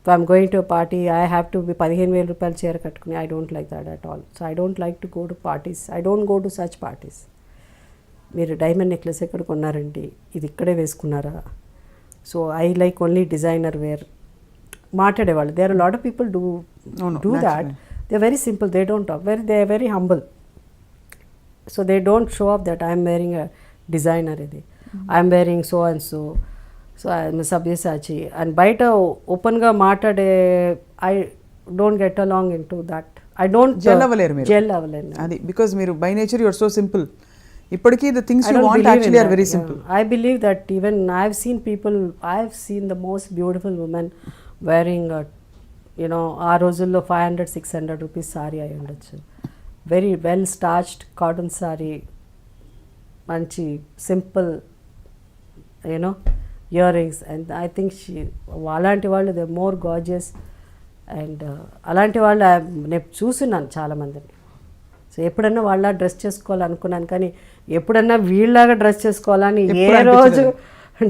if I'm going to a party I have to be 15,000 రూపాయలు చీర కట్టుకుని. I don't like that at all. So I don't like to go to parties. I don't go to such parties. మీరు diamond necklace ఎక్కడ కొన్నారండి, ఇది ఇక్కడే వేసుకున్నారా? So I like only designer wear మాట్లాడేవాళ్ళు. There are lot of people do that. They are very simple, they don't talk, they are very humble. So they don't show off that I'm wearing a designer, ఇది I'm wearing so and so, so I'm Sabyasachi and బయట ఓపెన్గా మాట్లాడే I don't get along in to that. I don't gel అవ్వలేను.
అది because మీరు by nature you are so simple. ఇప్పటికీ the things you want actually are very simple.
I believe that even I've seen the most beautiful women wearing ఆ రోజుల్లో 500-600 rupees sorry అయి ఉండొచ్చు. Very well స్టార్చ్డ్ cotton sorry, మంచి simple ear rings. And I think అలాంటి వాళ్ళు they more gorgeous. And అలాంటి వాళ్ళు నేను చూస్తున్నాను చాలామందిని. సో ఎప్పుడన్నా వాళ్ళ డ్రెస్ చేసుకోవాలనుకున్నాను, కానీ ఎప్పుడన్నా వీళ్ళలాగా డ్రెస్ చేసుకోవాలని ఏ రోజు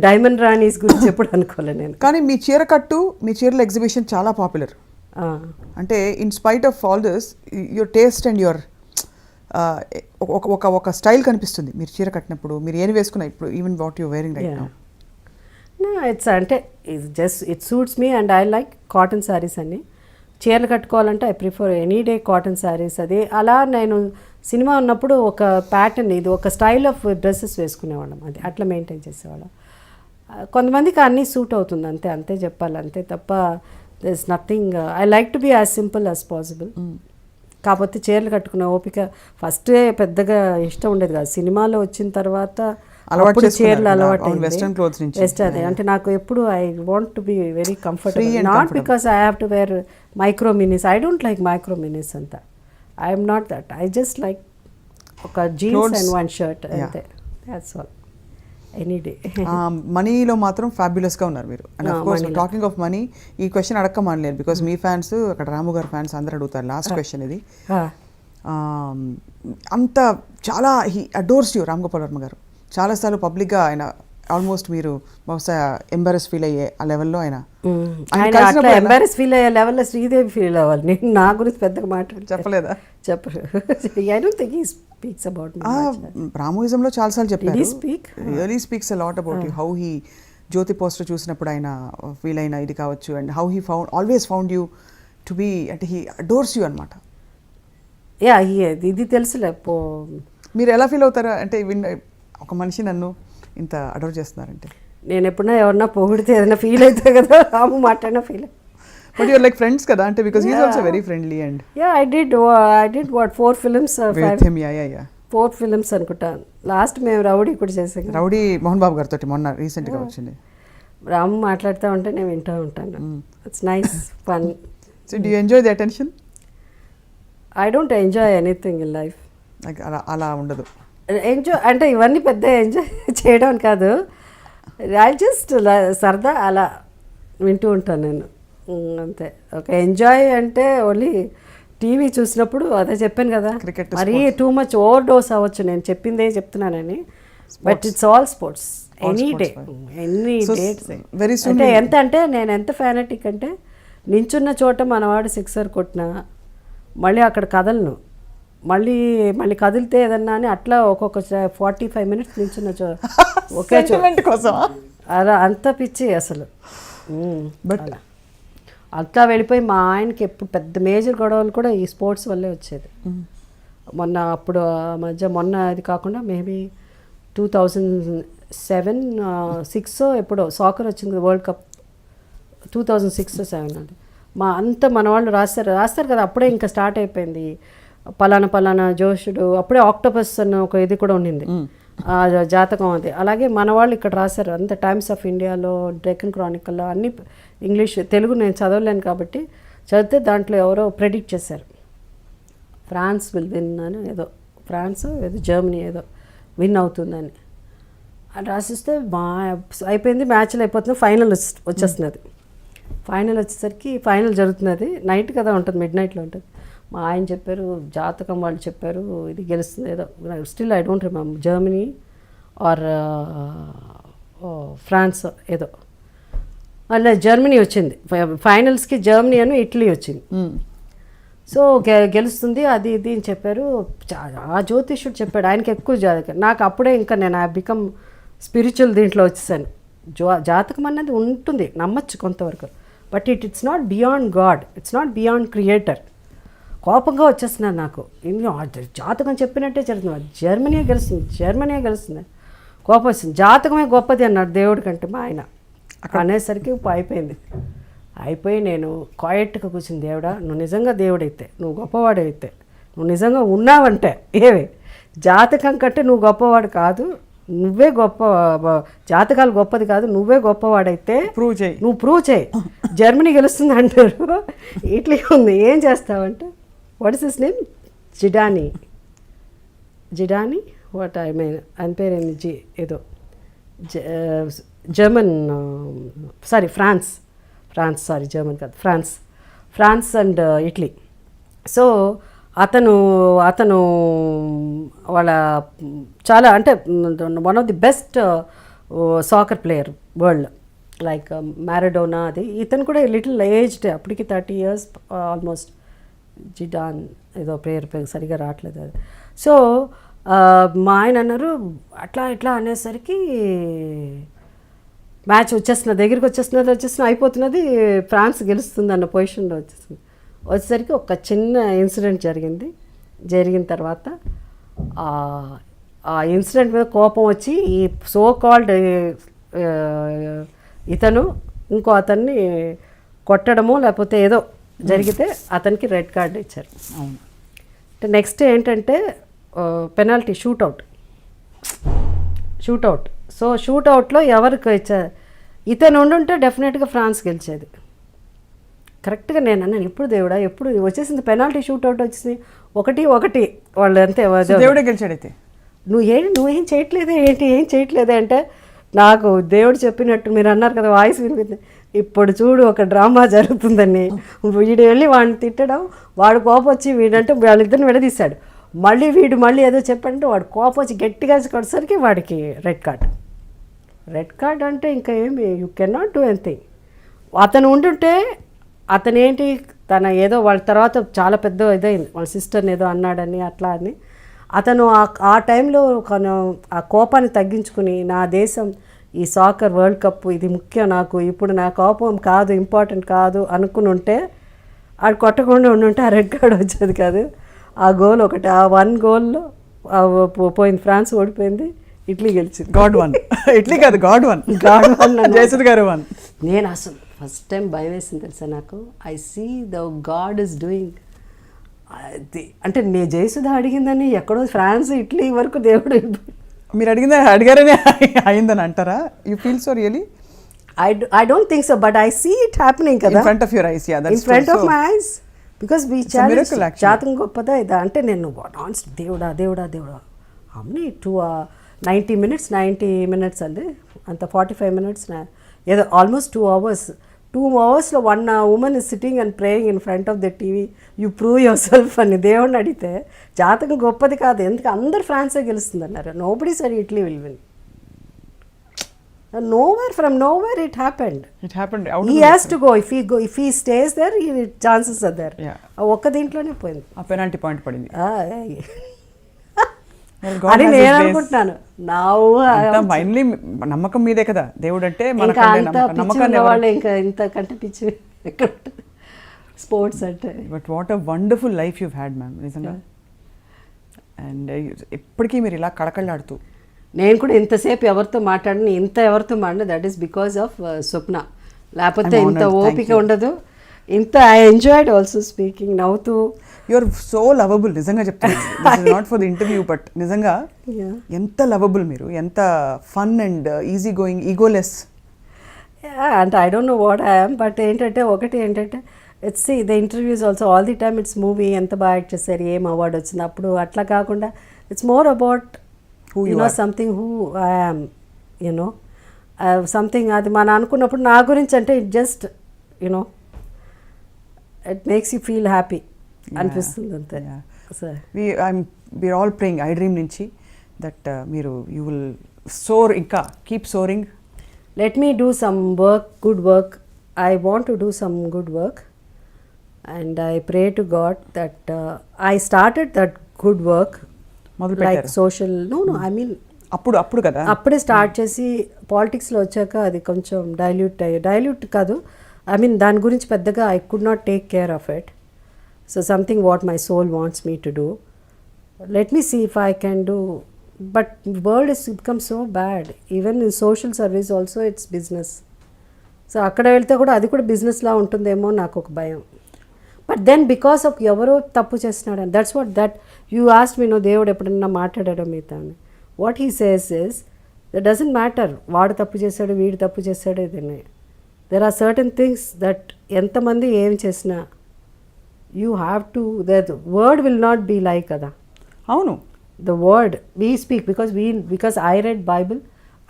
డైమండ్ రాణీస్ గురించి ఎప్పుడు అనుకోలే నేను.
కానీ మీ చీర కట్టు, మీ చీరల ఎగ్జిబిషన్ చాలా పాపులర్. అంటే in spite of all this your taste and your ఒక స్టైల్ కనిపిస్తుంది మీరు చీర కట్టినప్పుడు. మీరు ఏం వేసుకున్నా ఇప్పుడు, even what you wearing right now.
It's అంటే it suits me and I like cotton saris అన్ని. చీరలు కట్టుకోవాలంటే I prefer any day cotton saris. అది అలా నేను సినిమా ఉన్నప్పుడు ఒక ప్యాటర్న్, ఇది ఒక స్టైల్ ఆఫ్ డ్రెస్సెస్ వేసుకునేవాళ్ళం, అది అట్లా మెయింటైన్ చేసేవాళ్ళం. కొంతమందికి అన్నీ సూట్ అవుతుంది, అంతే చెప్పాలి, అంతే తప్ప there is nothing. I like to be as simple as possible. కాకపోతే చీరలు కట్టుకునే ఓపిక ఫస్టే పెద్దగా ఇష్టం ఉండేది కాదు. సినిమాలో వచ్చిన తర్వాత అప్పుడు చీరలు అలవాటు వెస్టర్న్. అంటే నాకు ఎప్పుడు I want to be very comfortable, not because I have to wear micro minis. I don't like micro minis అంతా. I'm not that. I just like ఒక జీన్స్ అండ్ వన్ షర్ట్ అంతే, దాట్స్ ఆల్. Any day.
మనీలో మాత్రం ఫ్యాబ్యులస్గా ఉన్నారు మీరు. And of course talking of money, ఈ question అడక్కమనలేదు బికాస్ మీ ఫ్యాన్స్ అక్కడ రాము గారు ఫ్యాన్స్ అందరూ అడుగుతారు. లాస్ట్ క్వశ్చన్ ఇది. అంత చాలా he adores you Ram Gopal Varma గారు. చాలాసార్లు పబ్లిక్గా ఆయన ఆల్మోస్ట్ మీరు బహుశా ఎంబారెస్ ఫీల్ అయ్యే ఆ లెవెల్లో ఆయన
అట్లా ఎంబారెస్ ఫీల్ అయ్యే లెవెల్లో శ్రీదేవి ఫీల్ అవ్వాలి. నేను నా గురించి పెద్దగా మాట్లాడి
చెప్పలేదా?
చెప్పరు. I don't think he speaks about me.
రామోయిజంలో చాలాసార్లు చెప్పారు.
Really
speaks a lot about you. How he Jyothi poster చూసినప్పుడు ఆయన ఫీల్ అయిన ఇది కావచ్చు, and how he always found you to be, అంటే హీ అడోర్స్ యూ అనమాట.
యా, ఇది తెలుసులే.
మీరు ఎలా ఫీల్ అవుతారా అంటే ఒక మనిషి నన్ను ఇంత అడోర్ చేస్తున్నారంటే?
నేను ఎప్పుడన్నా ఎవరన్నా పొగిడితే ఏదైనా ఫీల్ అవుతా కదా, రాము మాట్లాడినా feel.
But you're like friends కదా, అంటే because he is also very friendly. And
yeah, I did what 4 films
with him. Yeah
4 films అనుకుంటాను. లాస్ట్ మేము రౌడీ కూడా చేసాం.
రౌడీ మోహన్ బాబు గారితో మొన్న రీసెంట్గా వచ్చింది.
రాము మాట్లాడుతూ ఉంటే నేను వింటూ ఉంటాను. It's nice fun.
So do you enjoy the attention?
I don't enjoy anything in life.
అలా ఉండదు.
ఎంజాయ్ అంటే ఇవన్నీ పెద్ద ఎంజాయ్ చేయడం కాదు. ఐ జస్ట్ సరదా అలా వింటూ ఉంటాను నేను, అంతే. ఒక ఎంజాయ్ అంటే ఓన్లీ టీవీ చూసినప్పుడు, అదే చెప్పాను కదా, మరీ టూ మచ్ ఓవర్ డోస్ అవ్వచ్చు. నేను చెప్పిందే చెప్తున్నానని, but it's all sports any day. అంటే ఎంత అంటే నేను ఎంత ఫ్యానటిక్ అంటే, నించున్న చోట మనవాడు సిక్సర్ కొట్టినా మళ్ళీ అక్కడ కదలను, మళ్ళీ కదిలితే ఏదన్నా అని అట్లా ఒక్కొక్క 45 minutes నించున్న ఒకే
కోసం
అలా అంత పిచ్చి అసలు. బట్ అంతా వెళ్ళిపోయి మా ఆయనకి ఎప్పుడు పెద్ద మేజర్ గొడవలు కూడా ఈ స్పోర్ట్స్ వల్లే వచ్చేది. మొన్న అప్పుడు మొన్న అది కాకుండా మేబీ 2007-6 ఎప్పుడో సాకర్ వచ్చింది, వరల్డ్ కప్ 2006-7 అది. మన వాళ్ళు రాస్తారు కదా, అప్పుడే ఇంకా స్టార్ట్ అయిపోయింది. పలానా జోషుడు, అప్పుడే ఆక్టోపస్ అన్న ఒక ఇది కూడా ఉండింది, జాతకం అది. అలాగే మన వాళ్ళు ఇక్కడ రాశారు అంత. టైమ్స్ ఆఫ్ ఇండియాలో, డెక్కన్ క్రానికల్లో అన్ని ఇంగ్లీష్, తెలుగు నేను చదవలేను కాబట్టి చదివితే దాంట్లో ఎవరో ప్రెడిక్ట్ చేశారు ఫ్రాన్స్ విల్ విన్ అని, ఫ్రాన్స్ జర్మనీ విన్ అవుతుందని అని రాసిస్తే అయిపోయింది. మ్యాచ్లు అయిపోతుంది, ఫైనల్ వచ్చేస్తున్నది. ఫైనల్ వచ్చేసరికి ఫైనల్ జరుగుతున్నది, నైట్ కదా ఉంటుంది, మిడ్నైట్లో ఉంటుంది. మా ఆయన చెప్పారు, జాతకం వాళ్ళు చెప్పారు ఇది గెలుస్తుంది still I don't remember, Germany or France అలా జర్మనీ వచ్చింది ఫైనల్స్కి. జర్మనీ అని ఇటలీ వచ్చింది. సో గెలుస్తుంది అది ఇది అని చెప్పారు. ఆ జ్యోతిష్యుడు చెప్పాడు, ఆయనకి ఎక్కువ జాతకం. నాకు అప్పుడే ఇంకా నేను ఐ బికమ్ స్పిరిచువల్ దీంట్లో వచ్చేసాను. జాతకం అన్నది ఉంటుంది, నమ్మచ్చు కొంతవరకు, but it's not beyond God, it's not beyond creator. కోపంగా వచ్చేస్తున్నాను నాకు. జాతకం చెప్పినట్టే జరుగుతుంది, జర్మనీ గెలుస్తుంది. కోపం వస్తుంది. జాతకమే గొప్పది అన్నాడు దేవుడి కంటే మా ఆయన. అనేసరికి అయిపోయి నేను క్వైట్గా కూర్చుని, దేవుడా నువ్వు నిజంగా దేవుడైతే, నువ్వు గొప్పవాడైతే, నువ్వు నిజంగా ఉన్నావంటే జాతకం కంటే నువ్వు గొప్పవాడు కాదు, నువ్వే గొప్ప, జాతకాలు గొప్పది కాదు, నువ్వే గొప్పవాడైతే నువ్వు ప్రూవ్ చేయి, జర్మనీ గెలుస్తుంది అంటారు. ఇట్లా ఉంది, ఏం చేస్తావంటే what is his name, Zidane what I mean ఆయన పేరేంది జర్మన్ ఫ్రాన్స్ జర్మన్ కాదు, ఫ్రాన్స్ అండ్ ఇటలీ. సో అతను వాళ్ళ చాలా అంటే one of the best soccer player world, like Maradona అది. ఇతను కూడా లిటిల్ ఏజ్డ్, అప్పటికి 30 years ఆల్మోస్ట్. జిడాన్ ప్లేయర్ సరిగా రావట్లేదు అది. సో మా ఆయన అన్నారు అట్లా అనేసరికి మ్యాచ్ దగ్గరికి వచ్చేస్తున్నది అయిపోతున్నది, ఫ్రాన్స్ గెలుస్తుంది అన్న పొజిషన్లో వచ్చేసరికి ఒక చిన్న ఇన్సిడెంట్ జరిగిన తర్వాత ఆ ఇన్సిడెంట్ మీద కోపం వచ్చి ఈ సో కాల్డ్ ఇతను ఇంకో అతన్ని కొట్టడమో లేకపోతే ఏదో జరిగితే అతనికి రెడ్ కార్డు ఇచ్చారు. నెక్స్ట్ ఏంటంటే పెనాల్టీ షూట్అవుట్. సో షూట్అవుట్లో ఎవరికి ఇచ్చారు, ఇతను ఉండుంటే డెఫినెట్గా ఫ్రాన్స్ గెలిచేది. కరెక్ట్గా నేను అన్నాను, ఎప్పుడు దేవుడా ఎప్పుడు వచ్చేసింది పెనాల్టీ షూట్అవుట్ వచ్చేసి 1-1 వాళ్ళు అంతే,
దేవుడే గెలిచాడైతే
నువ్వేం చేయట్లేదే అంటే, నాకు దేవుడు చెప్పినట్టు మీరు అన్నారు కదా వాయిస్ వినిపింది, ఇప్పుడు చూడు ఒక డ్రామా జరుగుతుందని. వీడు వెళ్ళి వాడిని తిట్టడం, వాడు కోపం వచ్చి వీడంటే వాళ్ళిద్దరిని విడదీశాడు, మళ్ళీ వీడు ఏదో చెప్పంటే వాడు కోపం వచ్చి గట్టిగా కొట్టేసరికి వాడికి రెడ్ రెడ్ కార్డ్ అంటే ఇంకా ఏమి you can not do anything. అతను ఉంటుంటే అతనేంటి తన ఏదో వాళ్ళ తర్వాత చాలా పెద్ద ఇదైంది, వాళ్ళ సిస్టర్ని ఏదో అన్నాడని అట్లా అని అతను ఆ టైంలో ఆ కోపాన్ని తగ్గించుకుని నా దేశం ఈ సాకర్ వరల్డ్ కప్ ఇది ముఖ్యం నాకు, ఇప్పుడు నా కోపం కాదు ఇంపార్టెంట్ కాదు అనుకుని ఉంటే ఆడు కొట్టకుండా ఉండుంటే ఆ రెడ్ కార్డ్ వచ్చేది కాదు. ఆ గోల్ ఒకటి, ఆ 1 గోల్లో పోయింది, ఫ్రాన్స్ ఓడిపోయింది, ఇట్లీ గెలిచింది.
God one. ఇట్లీ కాదు, గాడ్ వన్. జయసుధ గారు వన్.
నేను అసలు ఫస్ట్ టైం భయం వేసింది తెలుసా నాకు. I see the God is doing అది. అంటే నేను జయసుధ అడిగిందని ఎక్కడో ఫ్రాన్స్ ఇట్లీ వరకు దేవుడు.
మీరు అడిగారనే అయిందని అంటారా? You feel so really?
I don't think so, but I see it happening kada.
In front of your eyes, yeah, that's
in front
true.
of my eyes, because we challenge
miracle actually.
జాతం గొప్పదా ఇదా అంటే నేను dance దేవుడా అమ్ని 90 minutes అండి, అంత 45 minutes ఏదో almost 2 hours. 2 hoursలో 1 woman is sitting and praying in front of the TV. You prove yourself అని దేవుడిని అడిగితే జాతకం గొప్పది కాదు, ఎందుకు అందరు ఫ్రాన్సే గెలుస్తుంది అన్నారు. నోబడీ సరి Italy will win. From nowhere it happened.
It happened.
He has to go. If he stays there, chances are there. ఒక్క దీంట్లోనే పోయింది.
ఆ పెనాల్టీ పాయింట్ పడింది.
అని నేను అనుకుంటున్నాను. నా
మైన్లీ నమ్మకం మీదే కదా దేవుడు అంటే.
వాళ్ళు ఇంకా ఇంతకంటే పిచ్చి స్పోర్ట్స్ అంటే.
But what a wonderful life you had ma'am, నిజంగా. అండ్ ఎప్పటికీ మీరు ఇలా కళకళలాడుతూ.
నేను కూడా ఇంతసేపు ఎవరితో మాట్లాడిన that is because of Swapna. లేకపోతే ఇంత ఓపిక ఉండదు. ఇంత ఐ ఎంజాయ్డ్ ఆల్సో స్పీకింగ్, నవ్వుతూ.
యు ఆర్ సో లవబుల్, నిజంగా చెప్తాను. Not for the interview but నిజంగా ఎంత లవబుల్ మీరు, ఎంత fun and easy going, egoless.
అంటే I don't know what I am, but ఏంటంటే it's the interviews also all the time it's movie, ఎంత బాగా యాక్ట్ చేశారు, ఏం అవార్డు వచ్చింది అప్పుడు, అట్లా కాకుండా it's more about something who I am, something అది మనం అనుకున్నప్పుడు నా గురించి అంటే it just it makes you feel happy అనిపిస్తుంది అంతే.
we're all praying iDream నుంచి that you will soar, ఇంకా keep soaring.
Let me do some good work. I want to do some good work and I pray to God that I started that good work like social I mean
అప్పుడు కదా
అప్పుడే start చేసి పాలిటిక్స్లో వచ్చాక అది కొంచెం dilute కాదు, I mean దాని గురించి పెద్దగా I could not take care of it. So something what my soul wants me to do. Let me see if I can do. But world is become so bad. Even in social service also it's business. So అక్కడ వెళ్తే కూడా అది కూడా బిజినెస్లా ఉంటుందేమో నాకు ఒక భయం. బట్ దెన్ బికాస్ ఆఫ్ ఎవరో తప్పు చేస్తున్నాడు అని that's what that you asked me, దేవుడు ఎప్పుడన్నా మాట్లాడాడో మీతో అని. What he says is that doesn't matter, వాడు తప్పు చేశాడు వీడు తప్పు చేశాడు ఇదని. There are certain things that ఎంతమంది ఏం చేసినా you have to, the word will not be like కదా.
అవును,
the word we speak because I read Bible,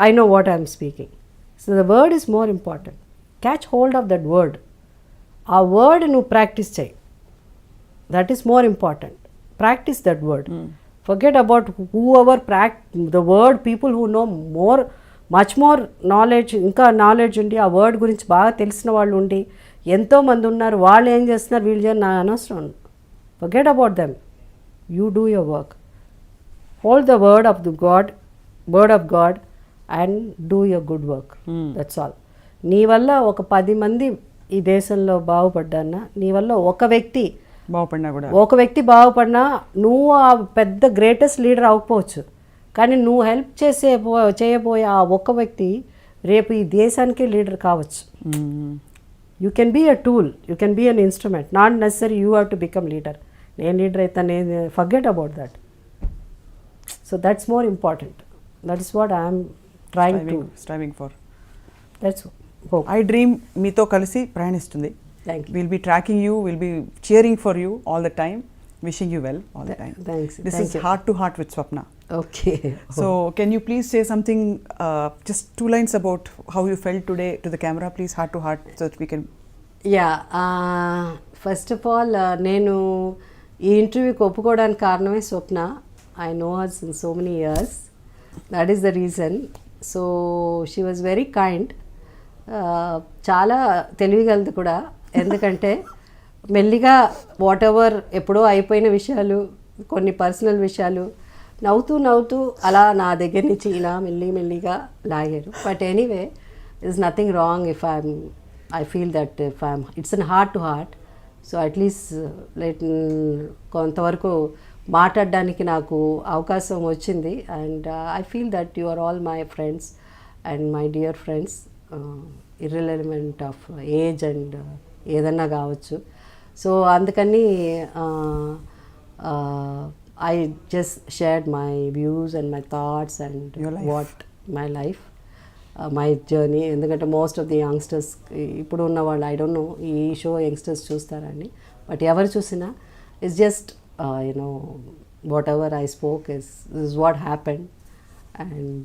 I know what I'm speaking. So the word is more important. Catch hold of that word. ఆ word నువ్వు practice చేయి, that is more important. Practice that word. Forget about who ever the word, people who know much more knowledge, ఇంకా knowledge ఉండి ఆ word గురించి బాగా తెలిసిన వాళ్ళు ఉండి ఎంతోమంది ఉన్నారు, వాళ్ళు ఏం చేస్తున్నారు వీళ్ళు చేయని నా అనవసరం. Forget about them. You do your work. Hold the word of God and do your good work. That's all. నీ వల్ల ఒక 10 మంది ఈ దేశంలో బాగుపడ్డానా, నీ వల్ల ఒక వ్యక్తి బాగుపడినా నువ్వు ఆ పెద్ద గ్రేటెస్ట్ లీడర్ అవ్వకపోవచ్చు, కానీ నువ్వు హెల్ప్ చేయబోయే ఆ ఒక్క వ్యక్తి రేపు ఈ దేశానికే లీడర్ కావచ్చు. You can be a tool, you can be an instrument, not necessary you have to become leader. నేను లీడర్ అయితే నేను forget about that. So that's more important. That is what I'm
striving for.
That's
iDream మీతో కలిసి ప్రయాణిస్తుంది. We'll be tracking you, we'll be cheering for you all the time, wishing you well all the time.
Thanks.
This is Heart to Heart with Swapna.
Okay.
So can you please say something, just 2 lines about how you felt today to the camera, please, heart to heart, so that we can.
Yeah, first of all, నేను ఈ ఇంటర్వ్యూకి ఒప్పుకోవడానికి కారణమే స్వప్న. I know her since so many years. That is the reason. So she was very kind. చాలా తెలివిగలది కూడా, ఎందుకంటే మెల్లిగా what ever ఎప్పుడో అయిపోయిన విషయాలు, కొన్ని పర్సనల్ విషయాలు నవ్వుతూ అలా నా దగ్గర నుంచి ఇలా మెల్లిగా లాగారు. But anyway is nothing wrong if I feel that if it's an heart to heart. So at least కొంతవరకు మాట్లాడడానికి నాకు అవకాశం వచ్చింది. And I feel that you are all my friends and my dear friends, irrelevant of age and ఏదన్నా కావచ్చు. So అందుకని I just shared my views and my thoughts and what my life, my journey. ఎందుకంటే most of the youngsters ఇప్పుడు ఉన్న వాళ్ళు, I don't no ఈ show youngsters చూస్తారని, but ఎవరు చూసినా it's just you know what ever I spoke is what happened, and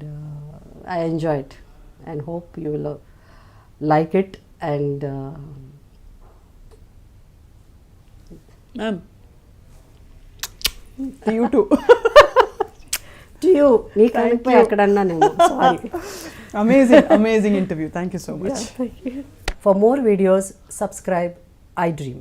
I enjoy it and hope you will like it. And
ma'am, you too.
to you, నీ కనిపోయి అక్కడ అన్నా నేను, sorry.
amazing interview, thank you so much.
For more videos, subscribe iDream.